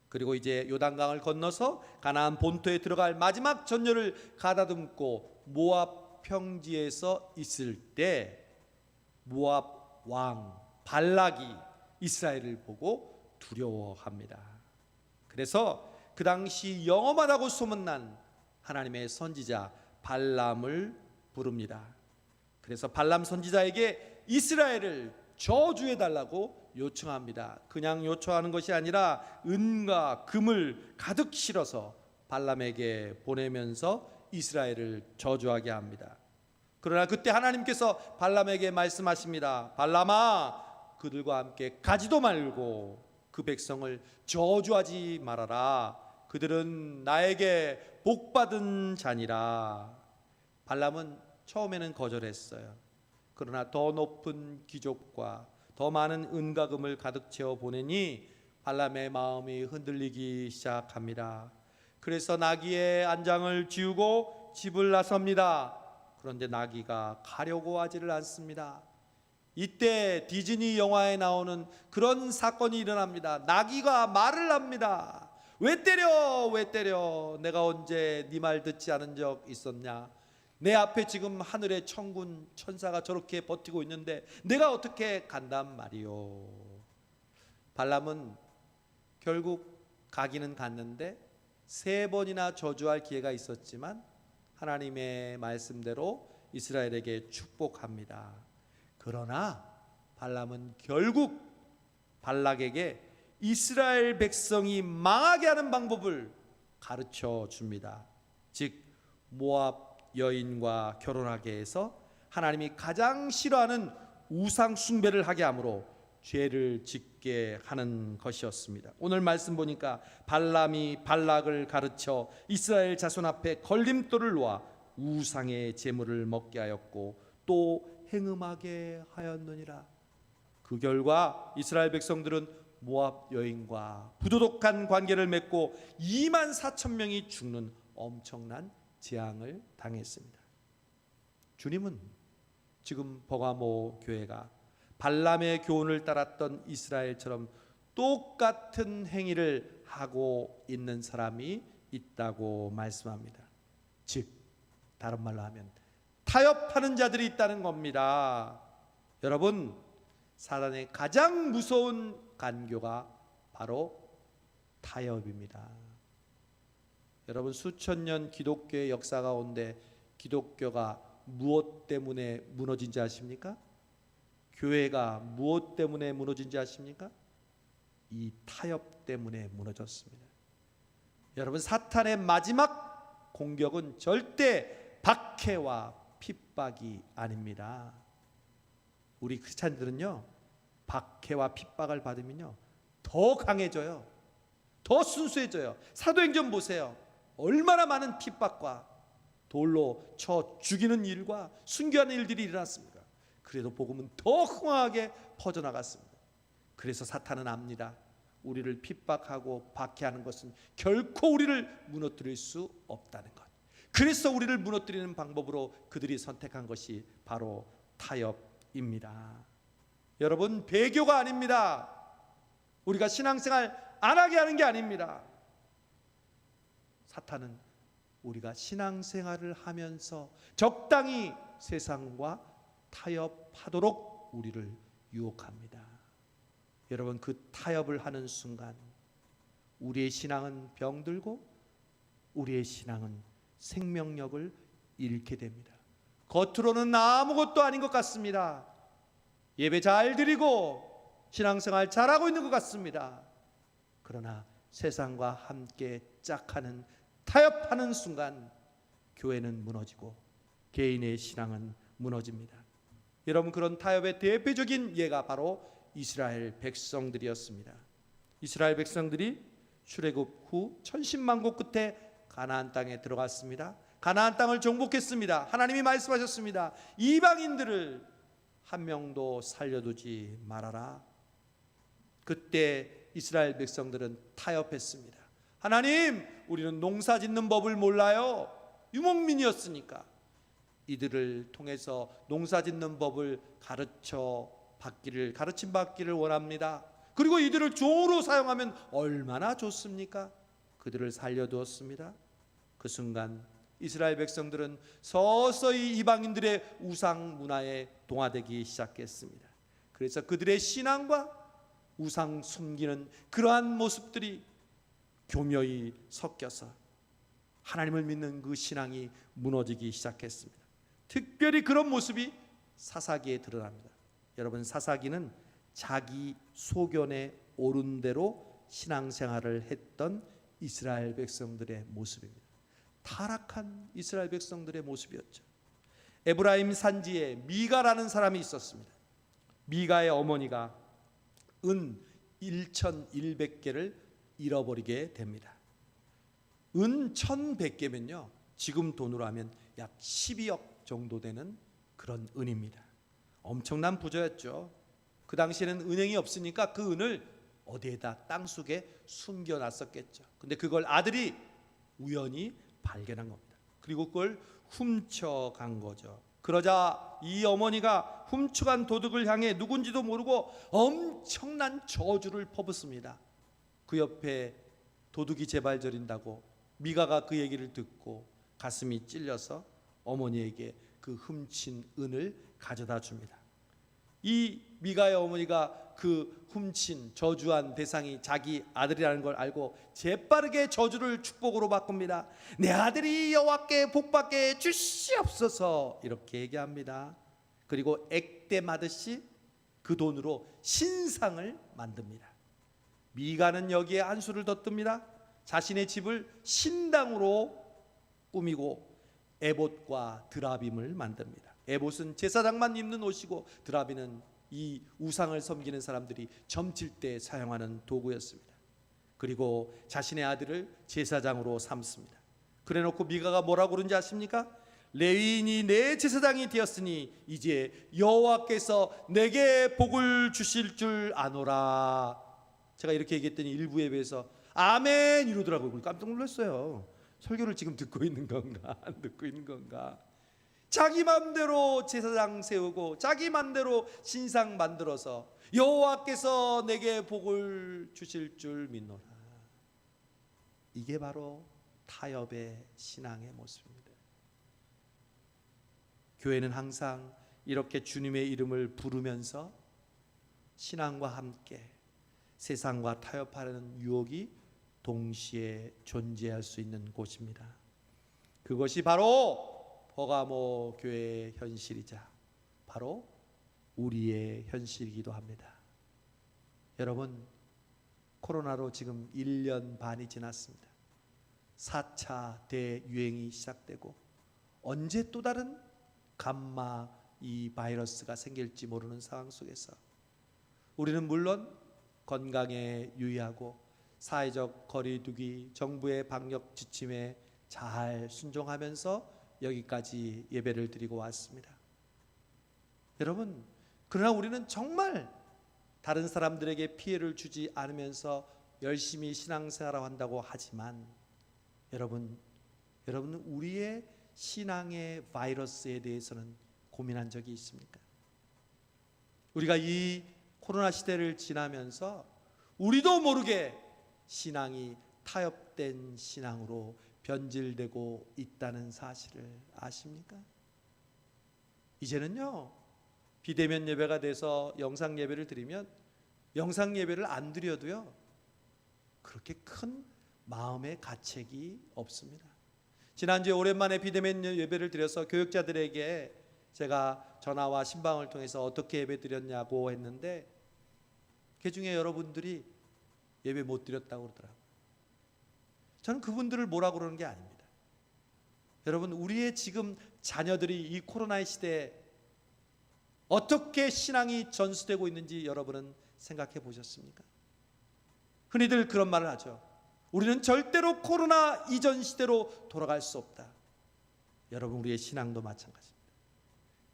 S3: 그리고 이제 요단강을 건너서 가나안 본토에 들어갈 마지막 전열을 가다듬고 모압 평지에서 있을 때 모압 왕 발락이 이스라엘을 보고 두려워합니다. 그래서 그 당시 영험하다고 소문난 하나님의 선지자 발람을 부릅니다. 그래서 발람 선지자에게 이스라엘을 저주해 달라고 요청합니다. 그냥 요청하는 것이 아니라 은과 금을 가득 실어서 발람에게 보내면서 이스라엘을 저주하게 합니다. 그러나 그때 하나님께서 발람에게 말씀하십니다. 발람아, 그들과 함께 가지도 말고 그 백성을 저주하지 말아라. 그들은 나에게 복받은 자니라. 발람은 처음에는 거절했어요. 그러나 더 높은 기족과 더 많은 은과 금을 가득 채워 보내니 발람의 마음이 흔들리기 시작합니다. 그래서 나귀의 안장을 지우고 집을 나섭니다. 그런데 나귀가 가려고 하지를 않습니다. 이때 디즈니 영화에 나오는 그런 사건이 일어납니다. 나귀가 말을 합니다. 왜 때려? 왜 때려? 내가 언제 네 말 듣지 않은 적 있었냐? 내 앞에 지금 하늘의 천군 천사가 저렇게 버티고 있는데 내가 어떻게 간단 말이요. 발람은 결국 가기는 갔는데 3번이나 저주할 기회가 있었지만 하나님의 말씀대로 이스라엘에게 축복합니다. 그러나 발람은 결국 발락에게 이스라엘 백성이 망하게 하는 방법을 가르쳐 줍니다. 즉 모압 여인과 결혼하게 해서 하나님이 가장 싫어하는 우상 숭배를 하게 함으로 죄를 짓게 하는 것이었습니다. 오늘 말씀 보니까 발람이 발락을 가르쳐 이스라엘 자손 앞에 걸림돌을 놓아 우상의 제물을 먹게 하였고 또 행음하게 하였느니라. 그 결과 이스라엘 백성들은 모압 여인과 부도덕한 관계를 맺고 24,000명이 죽는 엄청난 재앙을 당했습니다. 주님은 지금 버가모 교회가 발람의 교훈을 따랐던 이스라엘처럼 똑같은 행위를 하고 있는 사람이 있다고 말씀합니다. 즉 다른 말로 하면 타협하는 자들이 있다는 겁니다. 여러분, 사단의 가장 무서운 간교가 바로 타협입니다. 여러분, 수천 년 기독교의 역사 가운데 기독교가 무엇 때문에 무너진지 아십니까? 교회가 무엇 때문에 무너진지 아십니까? 이 타협 때문에 무너졌습니다. 여러분, 사탄의 마지막 공격은 절대 박해와 핍박이 아닙니다. 우리 크리스찬들은요, 박해와 핍박을 받으면요 더 강해져요. 더 순수해져요. 사도행전 보세요. 얼마나 많은 핍박과 돌로 쳐 죽이는 일과 순교하는 일들이 일어났습니까? 그래도 복음은 더 흥황하게 퍼져나갔습니다. 그래서 사탄은 압니다. 우리를 핍박하고 박해하는 것은 결코 우리를 무너뜨릴 수 없다는 것. 그래서 우리를 무너뜨리는 방법으로 그들이 선택한 것이 바로 타협입니다. 여러분, 배교가 아닙니다. 우리가 신앙생활 안 하게 하는 게 아닙니다. 사탄은 우리가 신앙생활을 하면서 적당히 세상과 타협하도록 우리를 유혹합니다. 여러분, 그 타협을 하는 순간 우리의 신앙은 병들고 우리의 신앙은 생명력을 잃게 됩니다. 겉으로는 아무것도 아닌 것 같습니다. 예배 잘 드리고 신앙생활 잘하고 있는 것 같습니다. 그러나 세상과 함께 짝하는, 타협하는 순간 교회는 무너지고 개인의 신앙은 무너집니다. 여러분, 그런 타협의 대표적인 예가 바로 이스라엘 백성들이었습니다. 이스라엘 백성들이 출애굽 후 천신만고 끝에 가나안 땅에 들어갔습니다. 가나안 땅을 정복했습니다. 하나님이 말씀하셨습니다. 이방인들을 한 명도 살려두지 말아라. 그때 이스라엘 백성들은 타협했습니다. 하나님, 우리는 농사 짓는 법을 몰라요. 유목민이었으니까 이들을 통해서 농사 짓는 법을 가르침 받기를 원합니다. 그리고 이들을 종으로 사용하면 얼마나 좋습니까? 그들을 살려두었습니다. 그 순간 이스라엘 백성들은 서서히 이방인들의 우상 문화에 동화되기 시작했습니다. 그래서 그들의 신앙과 우상 숨기는 그러한 모습들이 교묘히 섞여서 하나님을 믿는 그 신앙이 무너지기 시작했습니다. 특별히 그런 모습이 사사기에 드러납니다. 여러분, 사사기는 자기 소견에 옳은 대로 신앙생활을 했던 이스라엘 백성들의 모습입니다. 타락한 이스라엘 백성들의 모습이었죠. 에브라임 산지에 미가라는 사람이 있었습니다. 미가의 어머니가 은 1,100개를 잃어버리게 됩니다. 은 1,100개면요, 지금 돈으로 하면 약 12억 정도 되는 그런 은입니다. 엄청난 부자였죠. 그 당시에는 은행이 없으니까 그 은을 어디에다 땅속에 숨겨놨었겠죠. 근데 그걸 아들이 우연히 발견한 겁니다. 그리고 그걸 훔쳐간 거죠. 그러자 이 어머니가 훔쳐간 도둑을 향해 누군지도 모르고 엄청난 저주를 퍼붓습니다. 그 옆에 도둑이 제발저린다고 미가가 그 얘기를 듣고 가슴이 찔려서 어머니에게 그 훔친 은을 가져다 줍니다. 이 미가의 어머니가 그 훔친 저주한 대상이 자기 아들이라는 걸 알고 재빠르게 저주를 축복으로 바꿉니다. 내 아들이 여호와께 복받게 주시옵소서, 이렇게 얘기합니다. 그리고 액땜하듯이 그 돈으로 신상을 만듭니다. 미가는 여기에 한 수를 더 뜹니다. 자신의 집을 신당으로 꾸미고 에봇과 드라빔을 만듭니다. 에봇은 제사장만 입는 옷이고 드라빔은 이 우상을 섬기는 사람들이 점칠 때 사용하는 도구였습니다. 그리고 자신의 아들을 제사장으로 삼습니다. 그래놓고 미가가 뭐라고 그런지 아십니까? 레위인이 내 제사장이 되었으니 이제 여호와께서 내게 복을 주실 줄 아노라. 제가 이렇게 얘기했더니 일부 예배에서 아멘 이러더라고요. 깜짝 놀랐어요. 설교를 지금 듣고 있는 건가 안 듣고 있는 건가. 자기 맘대로 제사장 세우고 자기 맘대로 신상 만들어서 여호와께서 내게 복을 주실 줄 믿노라. 이게 바로 타협의 신앙의 모습입니다. 교회는 항상 이렇게 주님의 이름을 부르면서 신앙과 함께 세상과 타협하는 유혹이 동시에 존재할 수 있는 곳입니다. 그것이 바로 버가모 교회의 현실이자 바로 우리의 현실이기도 합니다. 여러분, 코로나로 지금 1년 반이 지났습니다. 4차 대유행이 시작되고 언제 또 다른 감마 이 바이러스가 생길지 모르는 상황 속에서 우리는 물론 건강에 유의하고 사회적 거리두기, 정부의 방역 지침에 잘 순종하면서 여기까지 예배를 드리고 왔습니다. 여러분, 그러나 우리는 정말 다른 사람들에게 피해를 주지 않으면서 열심히 신앙생활을 한다고 하지만 여러분은 우리의 신앙의 바이러스에 대해서는 고민한 적이 있습니까? 우리가 이 코로나 시대를 지나면서 우리도 모르게 신앙이 타협된 신앙으로 변질되고 있다는 사실을 아십니까? 이제는요, 비대면 예배가 돼서 영상 예배를 드리면 영상 예배를 안 드려도요 그렇게 큰 마음의 가책이 없습니다. 지난주에 오랜만에 비대면 예배를 드려서 교육자들에게 제가 전화와 신방을 통해서 어떻게 예배 드렸냐고 했는데 그 중에 여러분들이 예배 못 드렸다고 그러더라고요. 저는 그분들을 뭐라고 그러는 게 아닙니다. 여러분, 우리의 지금 자녀들이 이 코로나의 시대에 어떻게 신앙이 전수되고 있는지 여러분은 생각해 보셨습니까? 흔히들 그런 말을 하죠. 우리는 절대로 코로나 이전 시대로 돌아갈 수 없다. 여러분, 우리의 신앙도 마찬가지입니다.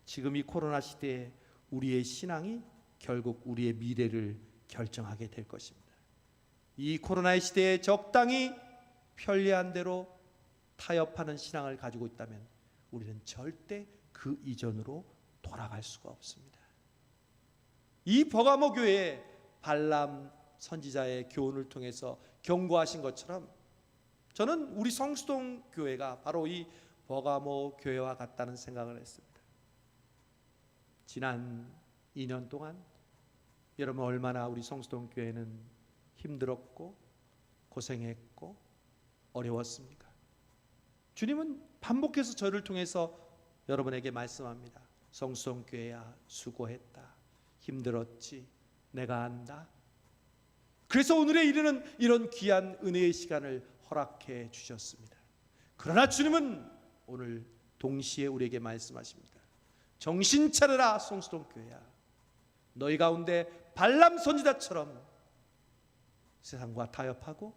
S3: 지금 이 코로나 시대에 우리의 신앙이 결국 우리의 미래를 결정하게 될 것입니다. 이 코로나의 시대에 적당히 편리한 대로 타협하는 신앙을 가지고 있다면 우리는 절대 그 이전으로 돌아갈 수가 없습니다. 이 버가모 교회에 발람 선지자의 교훈을 통해서 경고하신 것처럼 저는 우리 성수동 교회가 바로 이 버가모 교회와 같다는 생각을 했습니다. 지난 2년 동안 여러분 얼마나 우리 성수동 교회는 힘들었고 고생했고 어려웠습니까? 주님은 반복해서 저를 통해서 여러분에게 말씀합니다. 성수동 교회야, 수고했다. 힘들었지. 내가 안다. 그래서 오늘에 이르는 이런 귀한 은혜의 시간을 허락해 주셨습니다. 그러나 주님은 오늘 동시에 우리에게 말씀하십니다. 정신 차려라, 성수동 교회야. 너희 가운데 발람 선지자처럼 세상과 타협하고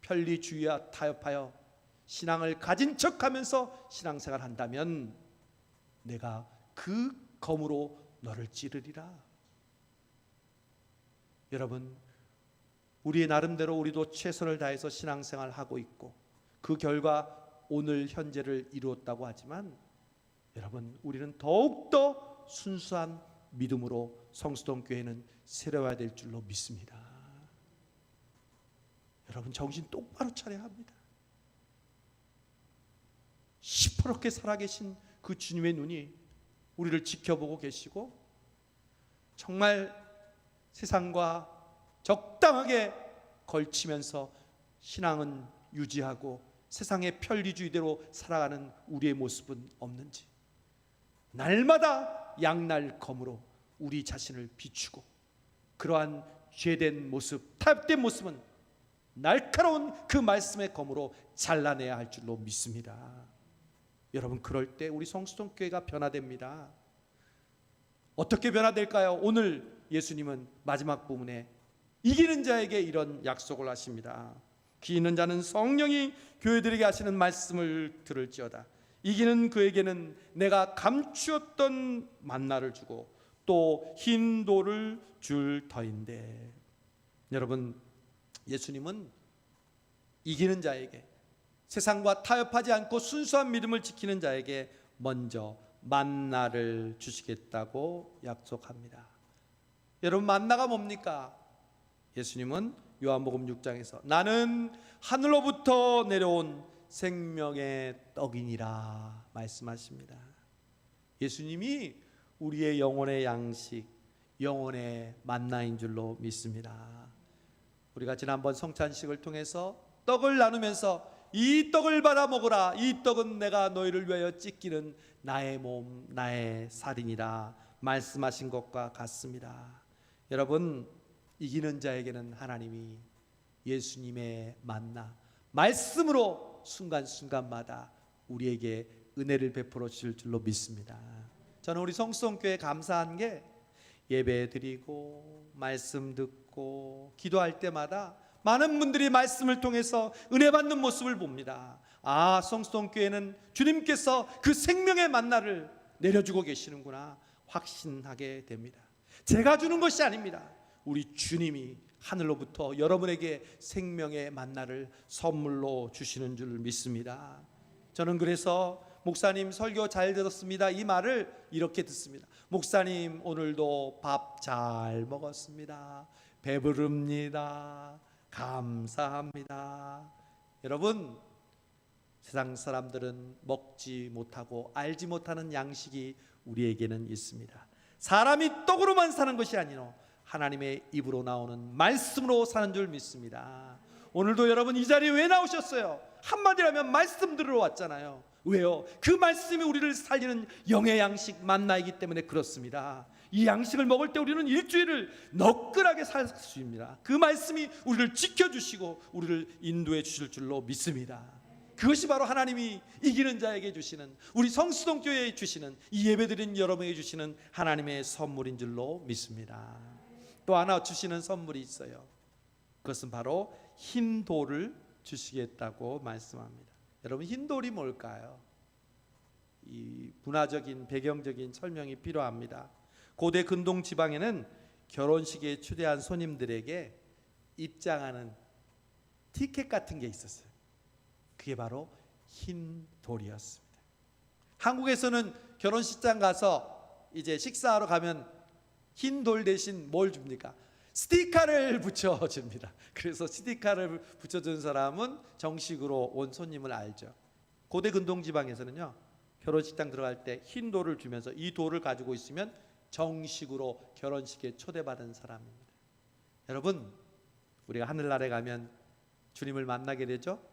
S3: 편리주의와 타협하여 신앙을 가진 척하면서 신앙생활 한다면 내가 그 검으로 너를 찌르리라. 여러분, 우리의 나름대로 우리도 최선을 다해서 신앙생활 하고 있고 그 결과 오늘 현재를 이루었다고 하지만 여러분, 우리는 더욱더 순수한 믿음으로 성수동 교회는 세워야 될 줄로 믿습니다. 여러분, 정신 똑바로 차려야 합니다. 시퍼렇게 살아계신 그 주님의 눈이 우리를 지켜보고 계시고 정말 세상과 적당하게 걸치면서 신앙은 유지하고 세상의 편리주의대로 살아가는 우리의 모습은 없는지 날마다 양날 검으로 우리 자신을 비추고 그러한 죄된 모습, 타협된 모습은 날카로운 그 말씀의 검으로 잘라내야 할 줄로 믿습니다. 여러분, 그럴 때 우리 성수동 교회가 변화됩니다. 어떻게 변화될까요? 오늘 예수님은 마지막 부분에 이기는 자에게 이런 약속을 하십니다. 귀 있는 자는 성령이 교회들에게 하시는 말씀을 들을지어다. 이기는 그에게는 내가 감추었던 만나를 주고 또 흰 돌을 줄 터인데. 여러분, 예수님은 이기는 자에게, 세상과 타협하지 않고 순수한 믿음을 지키는 자에게 먼저 만나를 주시겠다고 약속합니다. 여러분, 만나가 뭡니까? 예수님은 요한복음 6장에서 나는 하늘로부터 내려온 생명의 떡이니라 말씀하십니다. 예수님이 우리의 영혼의 양식, 영혼의 만나인 줄로 믿습니다. 우리가 지난번 성찬식을 통해서 떡을 나누면서 이 떡을 받아 먹으라. 이 떡은 내가 너희를 위하여 찢기는 나의 몸, 나의 살이니라 말씀하신 것과 같습니다. 여러분, 이기는 자에게는 하나님이 예수님의 만나, 말씀으로 순간순간마다 우리에게 은혜를 베풀어 주실 줄로 믿습니다. 저는 우리 성수동교회 감사한 게 예배 드리고 말씀 듣고 기도할 때마다 많은 분들이 말씀을 통해서 은혜 받는 모습을 봅니다. 아, 성수동교회는 주님께서 그 생명의 만나를 내려주고 계시는구나 확신하게 됩니다. 제가 주는 것이 아닙니다. 우리 주님이 하늘로부터 여러분에게 생명의 만나를 선물로 주시는 줄 믿습니다. 저는 그래서 목사님 설교 잘 들었습니다 이 말을 이렇게 듣습니다. 목사님, 오늘도 밥 잘 먹었습니다. 배부릅니다. 감사합니다. 여러분, 세상 사람들은 먹지 못하고 알지 못하는 양식이 우리에게는 있습니다. 사람이 떡으로만 사는 것이 아니라 하나님의 입으로 나오는 말씀으로 사는 줄 믿습니다. 오늘도 여러분 이 자리에 왜 나오셨어요? 한마디라면 말씀 들으러 왔잖아요. 왜요? 그 말씀이 우리를 살리는 영의 양식 만나이기 때문에 그렇습니다. 이 양식을 먹을 때 우리는 일주일을 너끈하게 살 수 있습니다. 그 말씀이 우리를 지켜주시고 우리를 인도해 주실 줄로 믿습니다. 그것이 바로 하나님이 이기는 자에게 주시는, 우리 성수동교회에 주시는, 이 예배드린 여러분에게 주시는 하나님의 선물인 줄로 믿습니다. 또 하나 주시는 선물이 있어요. 그것은 바로 흰 돌을 주시겠다고 말씀합니다. 여러분, 흰 돌이 뭘까요? 이 문화적인 배경적인 설명이 필요합니다. 고대 근동 지방에는 결혼식에 초대한 손님들에게 입장하는 티켓 같은 게 있었어요. 그게 바로 흰 돌이었습니다. 한국에서는 결혼식장 가서 이제 식사하러 가면 흰 돌 대신 뭘 줍니까? 스티커를 붙여줍니다. 그래서 스티커를 붙여준 사람은 정식으로 온 손님을 알죠. 고대 근동 지방에서는요, 결혼식장 들어갈 때 흰 돌을 주면서 이 돌을 가지고 있으면 정식으로 결혼식에 초대받은 사람입니다. 여러분, 우리가 하늘나라에 가면 주님을 만나게 되죠.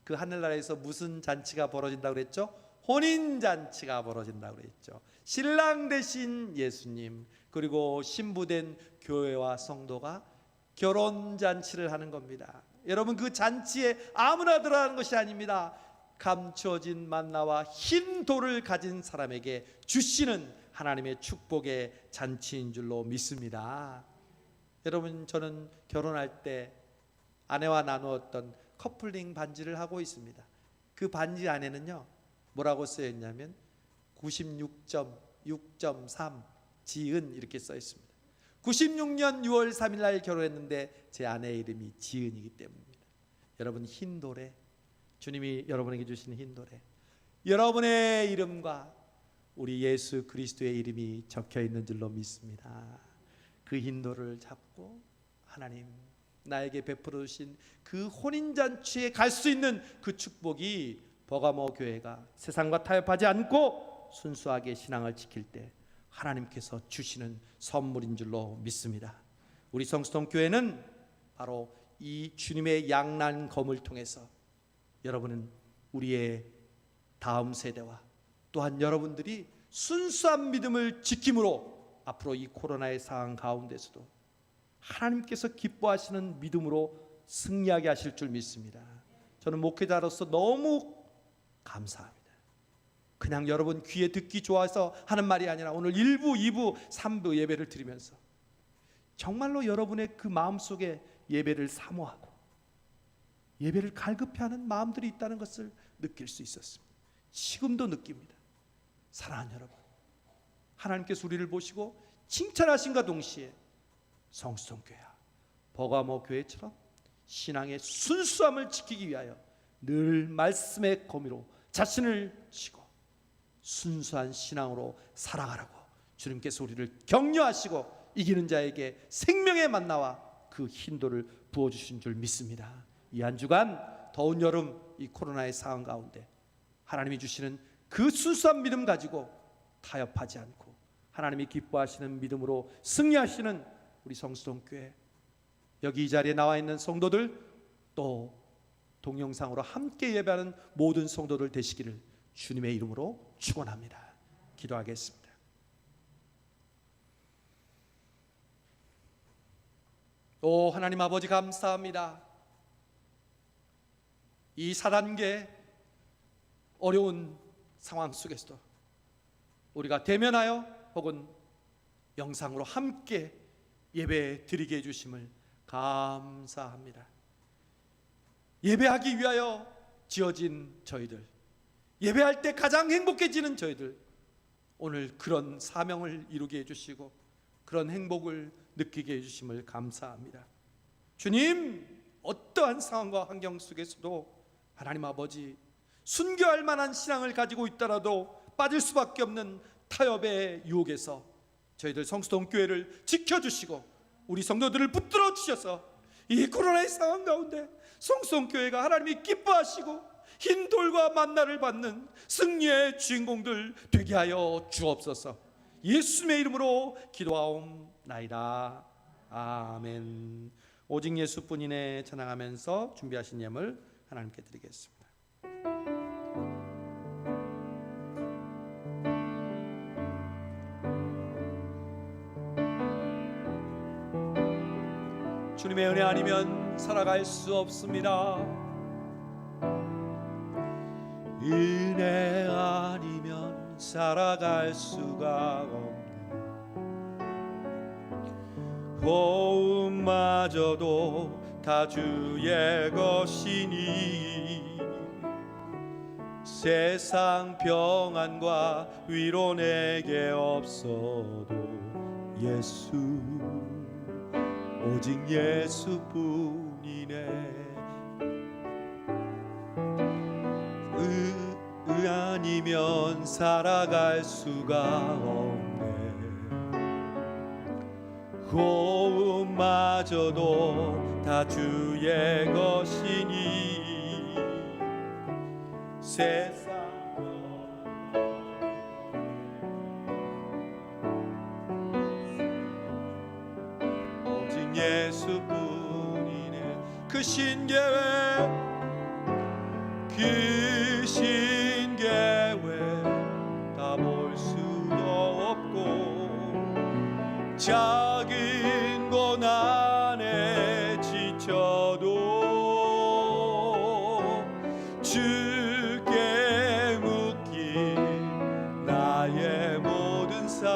S3: 그 하늘나라에서 무슨 잔치가 벌어진다고 그랬죠? 혼인잔치가 벌어진다고 그랬죠. 신랑 되신 예수님, 그리고 신부된 교회와 성도가 결혼잔치를 하는 겁니다. 여러분, 그 잔치에 아무나 들어가는 것이 아닙니다. 감춰진 만나와 흰 돌을 가진 사람에게 주시는 하나님의 축복의 잔치인 줄로 믿습니다. 여러분, 저는 결혼할 때 아내와 나누었던 커플링 반지를 하고 있습니다. 그 반지 안에는요, 뭐라고 쓰여 있냐면 96.6.3 지은 이렇게 써 있습니다. 96년 6월 3일 날 결혼했는데 제 아내의 이름이 지은이기 때문입니다. 여러분, 흰 돌에, 주님이 여러분에게 주신 흰 돌에 여러분의 이름과 우리 예수 그리스도의 이름이 적혀 있는 줄로 믿습니다. 그 흰 돌을 잡고 하나님 나에게 베풀어 주신 그 혼인잔치에 갈 수 있는 그 축복이 버가모 교회가 세상과 타협하지 않고 순수하게 신앙을 지킬 때 하나님께서 주시는 선물인 줄로 믿습니다. 우리 성수동 교회는 바로 이 주님의 양난검을 통해서 여러분은 우리의 다음 세대와 또한 여러분들이 순수한 믿음을 지킴으로 앞으로 이 코로나의 상황 가운데서도 하나님께서 기뻐하시는 믿음으로 승리하게 하실 줄 믿습니다. 저는 목회자로서 너무 감사합니다. 그냥 여러분 귀에 듣기 좋아서 하는 말이 아니라 오늘 1부, 2부, 3부 예배를 드리면서 정말로 여러분의 그 마음속에 예배를 사모하고 예배를 갈급해하는 마음들이 있다는 것을 느낄 수 있었습니다. 지금도 느낍니다. 사랑하는 여러분, 하나님께서 우리를 보시고 칭찬하신과 동시에 성수동교회야 버가모 교회처럼 신앙의 순수함을 지키기 위하여 늘 말씀의 거미로 자신을 치고 순수한 신앙으로 살아가라고 주님께서 우리를 격려하시고 이기는 자에게 생명의 만나와 그 흰돌을 부어주신 줄 믿습니다. 이 한 주간 더운 여름 이 코로나의 상황 가운데 하나님이 주시는 그 순수한 믿음 가지고 타협하지 않고 하나님이 기뻐하시는 믿음으로 승리하시는 우리 성수동교회, 여기 이 자리에 나와 있는 성도들, 또 동영상으로 함께 예배하는 모든 성도들 되시기를 주님의 이름으로 축원합니다. 기도하겠습니다. 오 하나님 아버지, 감사합니다. 이 4단계 어려운 상황 속에서도 우리가 대면하여 혹은 영상으로 함께 예배 드리게 해주심을 감사합니다. 예배하기 위하여 지어진 저희들, 예배할 때 가장 행복해지는 저희들, 오늘 그런 사명을 이루게 해주시고 그런 행복을 느끼게 해주심을 감사합니다. 주님, 어떠한 상황과 환경 속에서도 하나님 아버지, 순교할 만한 신앙을 가지고 있더라도 빠질 수밖에 없는 타협의 유혹에서 저희들 성수동교회를 지켜주시고 우리 성도들을 붙들어 주셔서 이 코로나의 상황 가운데 성수동교회가 하나님이 기뻐하시고 흰 돌과 만나를 받는 승리의 주인공들 되게 하여 주옵소서. 예수님의 이름으로 기도하옵나이다. 아멘. 오직 예수뿐이네 찬양하면서 준비하신 예물 하나님께 드리겠습니다. 주님의 은혜 아니면 살아갈 수 없습니다. 은혜 아니면 살아갈 수가 없네. 호흡마저도 다 주의 것이니 세상 평안과 위로 내게 없어도 예수 오직 예수뿐이네. 아니면 살아갈 수가 없네. 호흡마저도 다 주의 것이니 세상 오직 예수뿐이네. 그 신계획 그 신계획 다 볼 수도 없고 작은 고난에 지쳐도 주께 묶인 나의 모든 삶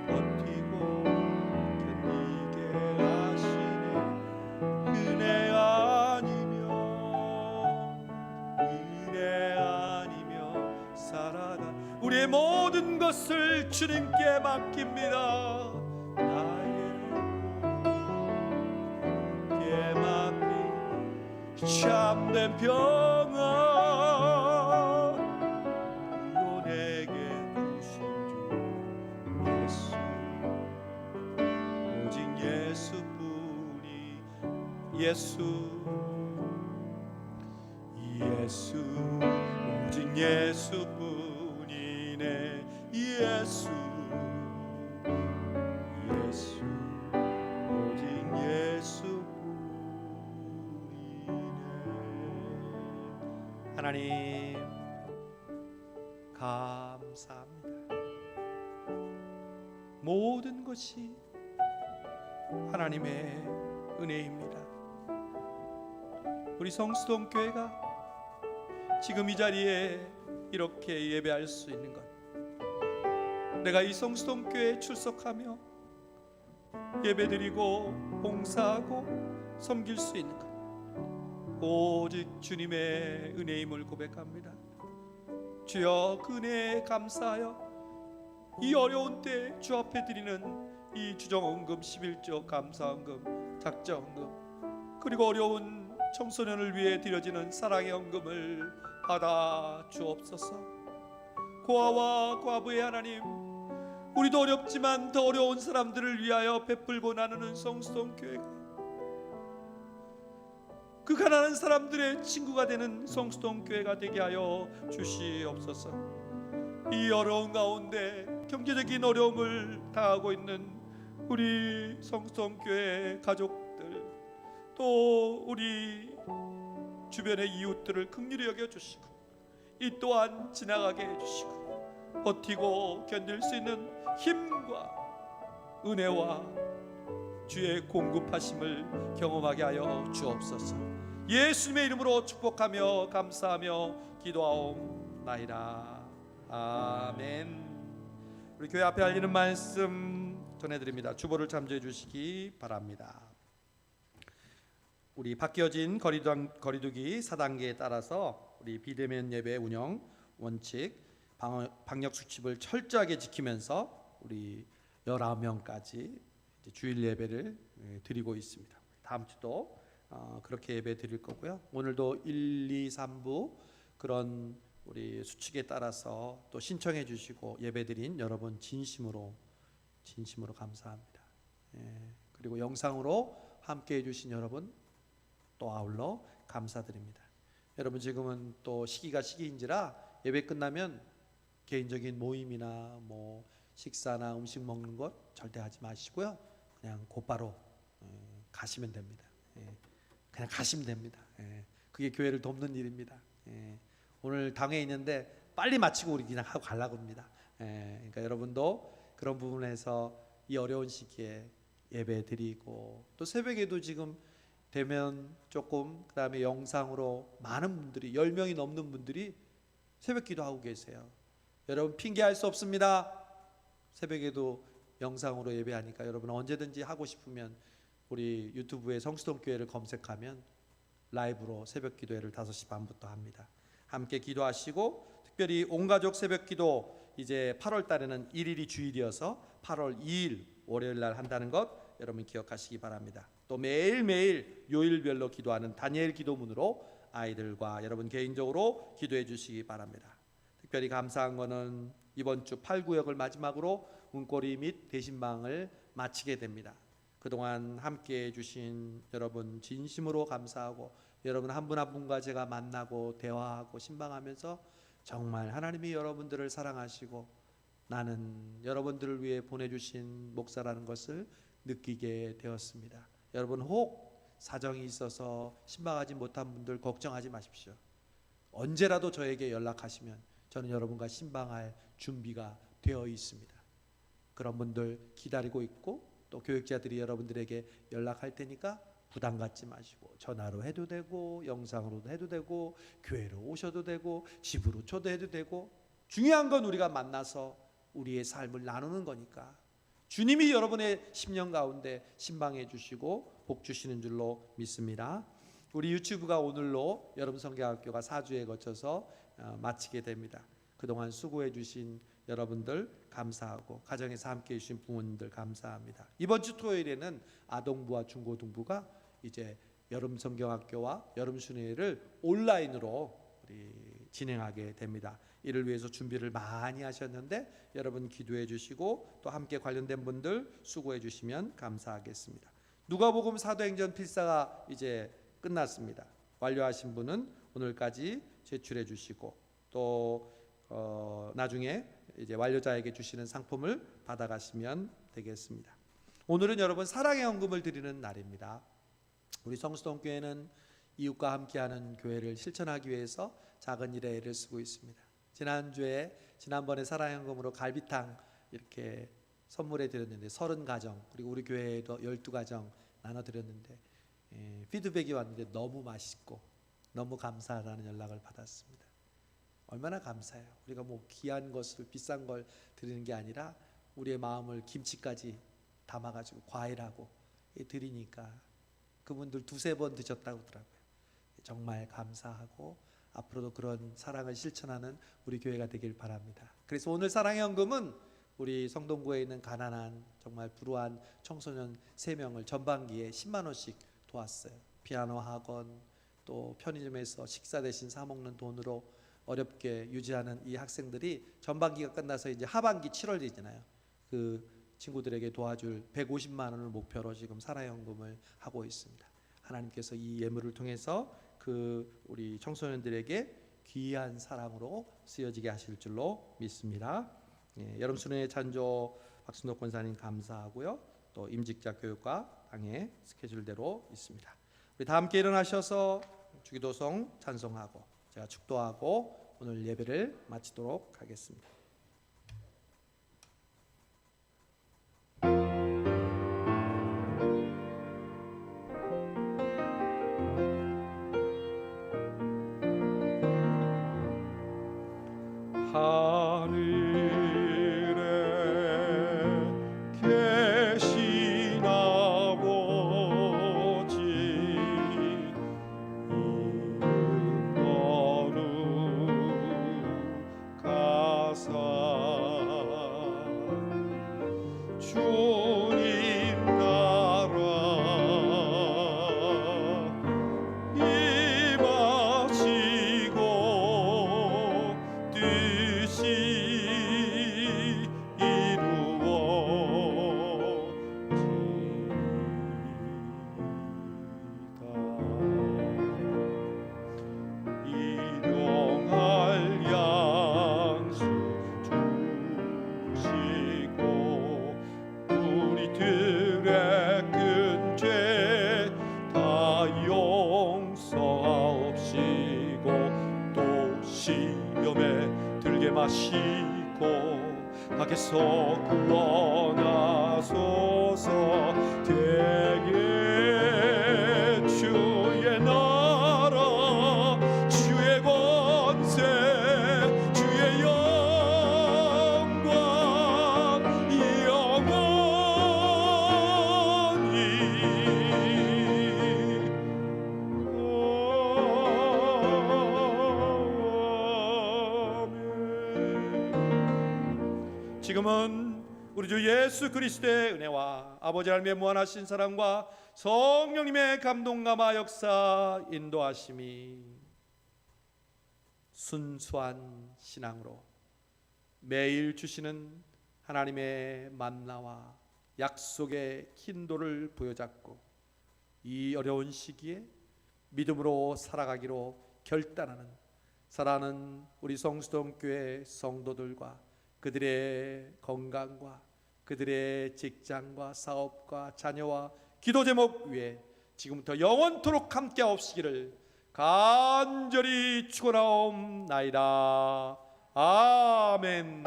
S3: 버티고 견디게 하시네. 은혜 아니면 살아가 우리의 모든 것을 주님께 맡깁니다. 나의 모든 맡긴 참된 평안 위로 내게 주신 주 예수 오직 예수뿐이 예수 오직 예수뿐이네. 예수 오직 예수뿐이네. 하나님 감사합니다. 모든 것이 하나님의 은혜입니다. 우리 성수동교회가 지금 이 자리에 이렇게 예배할 수 있는 것, 내가 이 성수동교회에 출석하며 예배드리고 봉사하고 섬길 수 있는 것, 오직 주님의 은혜임을 고백합니다. 주여 그 은혜에 감사하여 이 어려운 때 주 앞에 드리는 이 주정헌금 11조 감사헌금 작정헌금 그리고 어려운 청소년을 위해 드려지는 사랑의 헌금을 받아 주옵소서. 고아와 과부의 하나님, 우리도 어렵지만 더 어려운 사람들을 위하여 베풀고 나누는 성수동교회가 그 가난한 사람들의 친구가 되는 성수동교회가 되게 하여 주시옵소서. 이 어려운 가운데 경제적인 어려움을 당하고 있는 우리 성수동교회 가족들, 또 우리 주변의 이웃들을 긍휼히 여겨주시고 이 또한 지나가게 해주시고 버티고 견딜 수 있는 힘과 은혜와 주의 공급하심을 경험하게 하여 주옵소서. 예수님의 이름으로 축복하며 감사하며 기도하옵나이다. 아멘. 우리 교회 앞에 알리는 말씀 전해드립니다. 주보를 참조해 주시기 바랍니다. 우리 바뀌어진 거리두기 4단계에 따라서 우리 비대면 예배 운영 원칙 방역 수칙을 철저하게 지키면서 우리 19명까지 주일 예배를 드리고 있습니다. 다음 주도 그렇게 예배 드릴 거고요. 오늘도 1, 2, 3부 그런 우리 수칙에 따라서 또 신청해 주시고 예배 드린 여러분 진심으로 감사합니다. 그리고 영상으로 함께 해주신 여러분 또 아울러 감사드립니다. 여러분 지금은 또 시기인지라 예배 끝나면 개인적인 모임이나 뭐 식사나 음식 먹는 것 절대 하지 마시고요. 그냥 곧바로 가시면 됩니다. 그냥 가시면 됩니다. 그게 교회를 돕는 일입니다. 오늘 당회에 있는데 빨리 마치고 우리 그냥 하고 가려고 합니다. 그러니까 여러분도 그런 부분에서 이 어려운 시기에 예배 드리고 또 새벽에도 지금 되면 조금 그다음에 영상으로 많은 분들이 10명이 넘는 분들이 새벽 기도하고 계세요. 여러분 핑계할 수 없습니다. 새벽에도 영상으로 예배하니까 여러분 언제든지 하고 싶으면 우리 유튜브에 성수동교회를 검색하면 라이브로 새벽 기도회를 5시 반부터 합니다. 함께 기도하시고 특별히 온가족 새벽 기도 이제 8월 달에는 1일이 주일이어서 8월 2일 월요일 날 한다는 것 여러분 기억하시기 바랍니다. 또 매일매일 요일별로 기도하는 다니엘 기도문으로 아이들과 여러분 개인적으로 기도해 주시기 바랍니다. 특별히 감사한 거는 이번 주 8구역을 마지막으로 문고리 및 대신방을 마치게 됩니다. 그동안 함께 해주신 여러분 진심으로 감사하고 여러분 한 분 한 분과 제가 만나고 대화하고 신방하면서 정말 하나님이 여러분들을 사랑하시고 나는 여러분들을 위해 보내주신 목사라는 것을 느끼게 되었습니다. 여러분 혹 사정이 있어서 신방하지 못한 분들 걱정하지 마십시오. 언제라도 저에게 연락하시면 저는 여러분과 신방할 준비가 되어 있습니다. 그런 분들 기다리고 있고 또 교육자들이 여러분들에게 연락할 테니까 부담 갖지 마시고 전화로 해도 되고 영상으로도 해도 되고 교회로 오셔도 되고 집으로 초대해도 되고 중요한 건 우리가 만나서 우리의 삶을 나누는 거니까 주님이 여러분의 심령 가운데 신방해 주시고 복 주시는 줄로 믿습니다. 우리 유튜브가 오늘로 여러분 성경학교가 4주에 거쳐서 마치게 됩니다. 그동안 수고해 주신 여러분들 감사하고 가정에서 함께해 주신 부모님들 감사합니다. 이번 주 토요일에는 아동부와 중고등부가 이제 여름 성경학교와 여름 순회를 온라인으로 우리 진행하게 됩니다. 이를 위해서 준비를 많이 하셨는데 여러분 기도해 주시고 또 함께 관련된 분들 수고해 주시면 감사하겠습니다. 누가복음 사도행전 필사가 이제 끝났습니다. 완료하신 분은 오늘까지 제출해 주시고 또 나중에 이제 완료자에게 주시는 상품을 받아가시면 되겠습니다. 오늘은 여러분 사랑의 헌금을 드리는 날입니다. 우리 성수동교회는 이웃과 함께하는 교회를 실천하기 위해서 작은 일에 애를 쓰고 있습니다. 지난번에 사랑의 헌금으로 갈비탕 이렇게 선물해 드렸는데 30가정 그리고 우리 교회에도 12가정 나눠드렸는데 피드백이 왔는데 너무 맛있고 너무 감사하다는 연락을 받았습니다. 얼마나 감사해요. 우리가 뭐 귀한 것을 비싼 걸 드리는 게 아니라 우리의 마음을 김치까지 담아가지고 과일하고 드리니까 그분들 2-3번 드셨다고 하더라고요. 정말 감사하고 앞으로도 그런 사랑을 실천하는 우리 교회가 되길 바랍니다. 그래서 오늘 사랑의 헌금은 우리 성동구에 있는 가난한 정말 불우한 청소년 3명을 전반기에 10만 원씩 도왔어요. 피아노 학원 또 편의점에서 식사 대신 사 먹는 돈으로 어렵게 유지하는 이 학생들이 전반기가 끝나서 이제 하반기 7월이잖아요. 그 친구들에게 도와줄 150만 원을 목표로 지금 사랑의 헌금을 하고 있습니다. 하나님께서 이 예물을 통해서 그 우리 청소년들에게 귀한 사랑으로 쓰여지게 하실 줄로 믿습니다. 여름 수련회 찬조 박순덕 권사님 감사하고요. 또 임직자 교육과 당의 스케줄대로 있습니다. 우리 다 함께 일어나셔서 주기도송 찬송하고 제가 축도하고 오늘 예배를 마치도록 하겠습니다.
S2: 하늘에 계신 아버지 거룩하사 주님 나라 임하시고 뜻이 일용할 양수 주시고 우리들의
S3: 하시고 밖에서 구원하소서. 대개 주의 나라 주의 권세 주의 영광 영원히. 지금은 우리 주 예수 그리스도의 은혜와 아버지 하나님의 무한하신 사랑과 성령님의 감동감화 역사 인도하심이 순수한 신앙으로 매일 주시는 하나님의 만나와 약속의 hin도를 부여잡고 이 어려운 시기에 믿음으로 살아가기로 결단하는 사랑하는 우리 성수동교회 성도들과 그들의 건강과 그들의 직장과 사업과 자녀와 기도 제목 위에 지금부터 영원토록 함께 하옵시기를 간절히 축원하옵나이다. 아멘.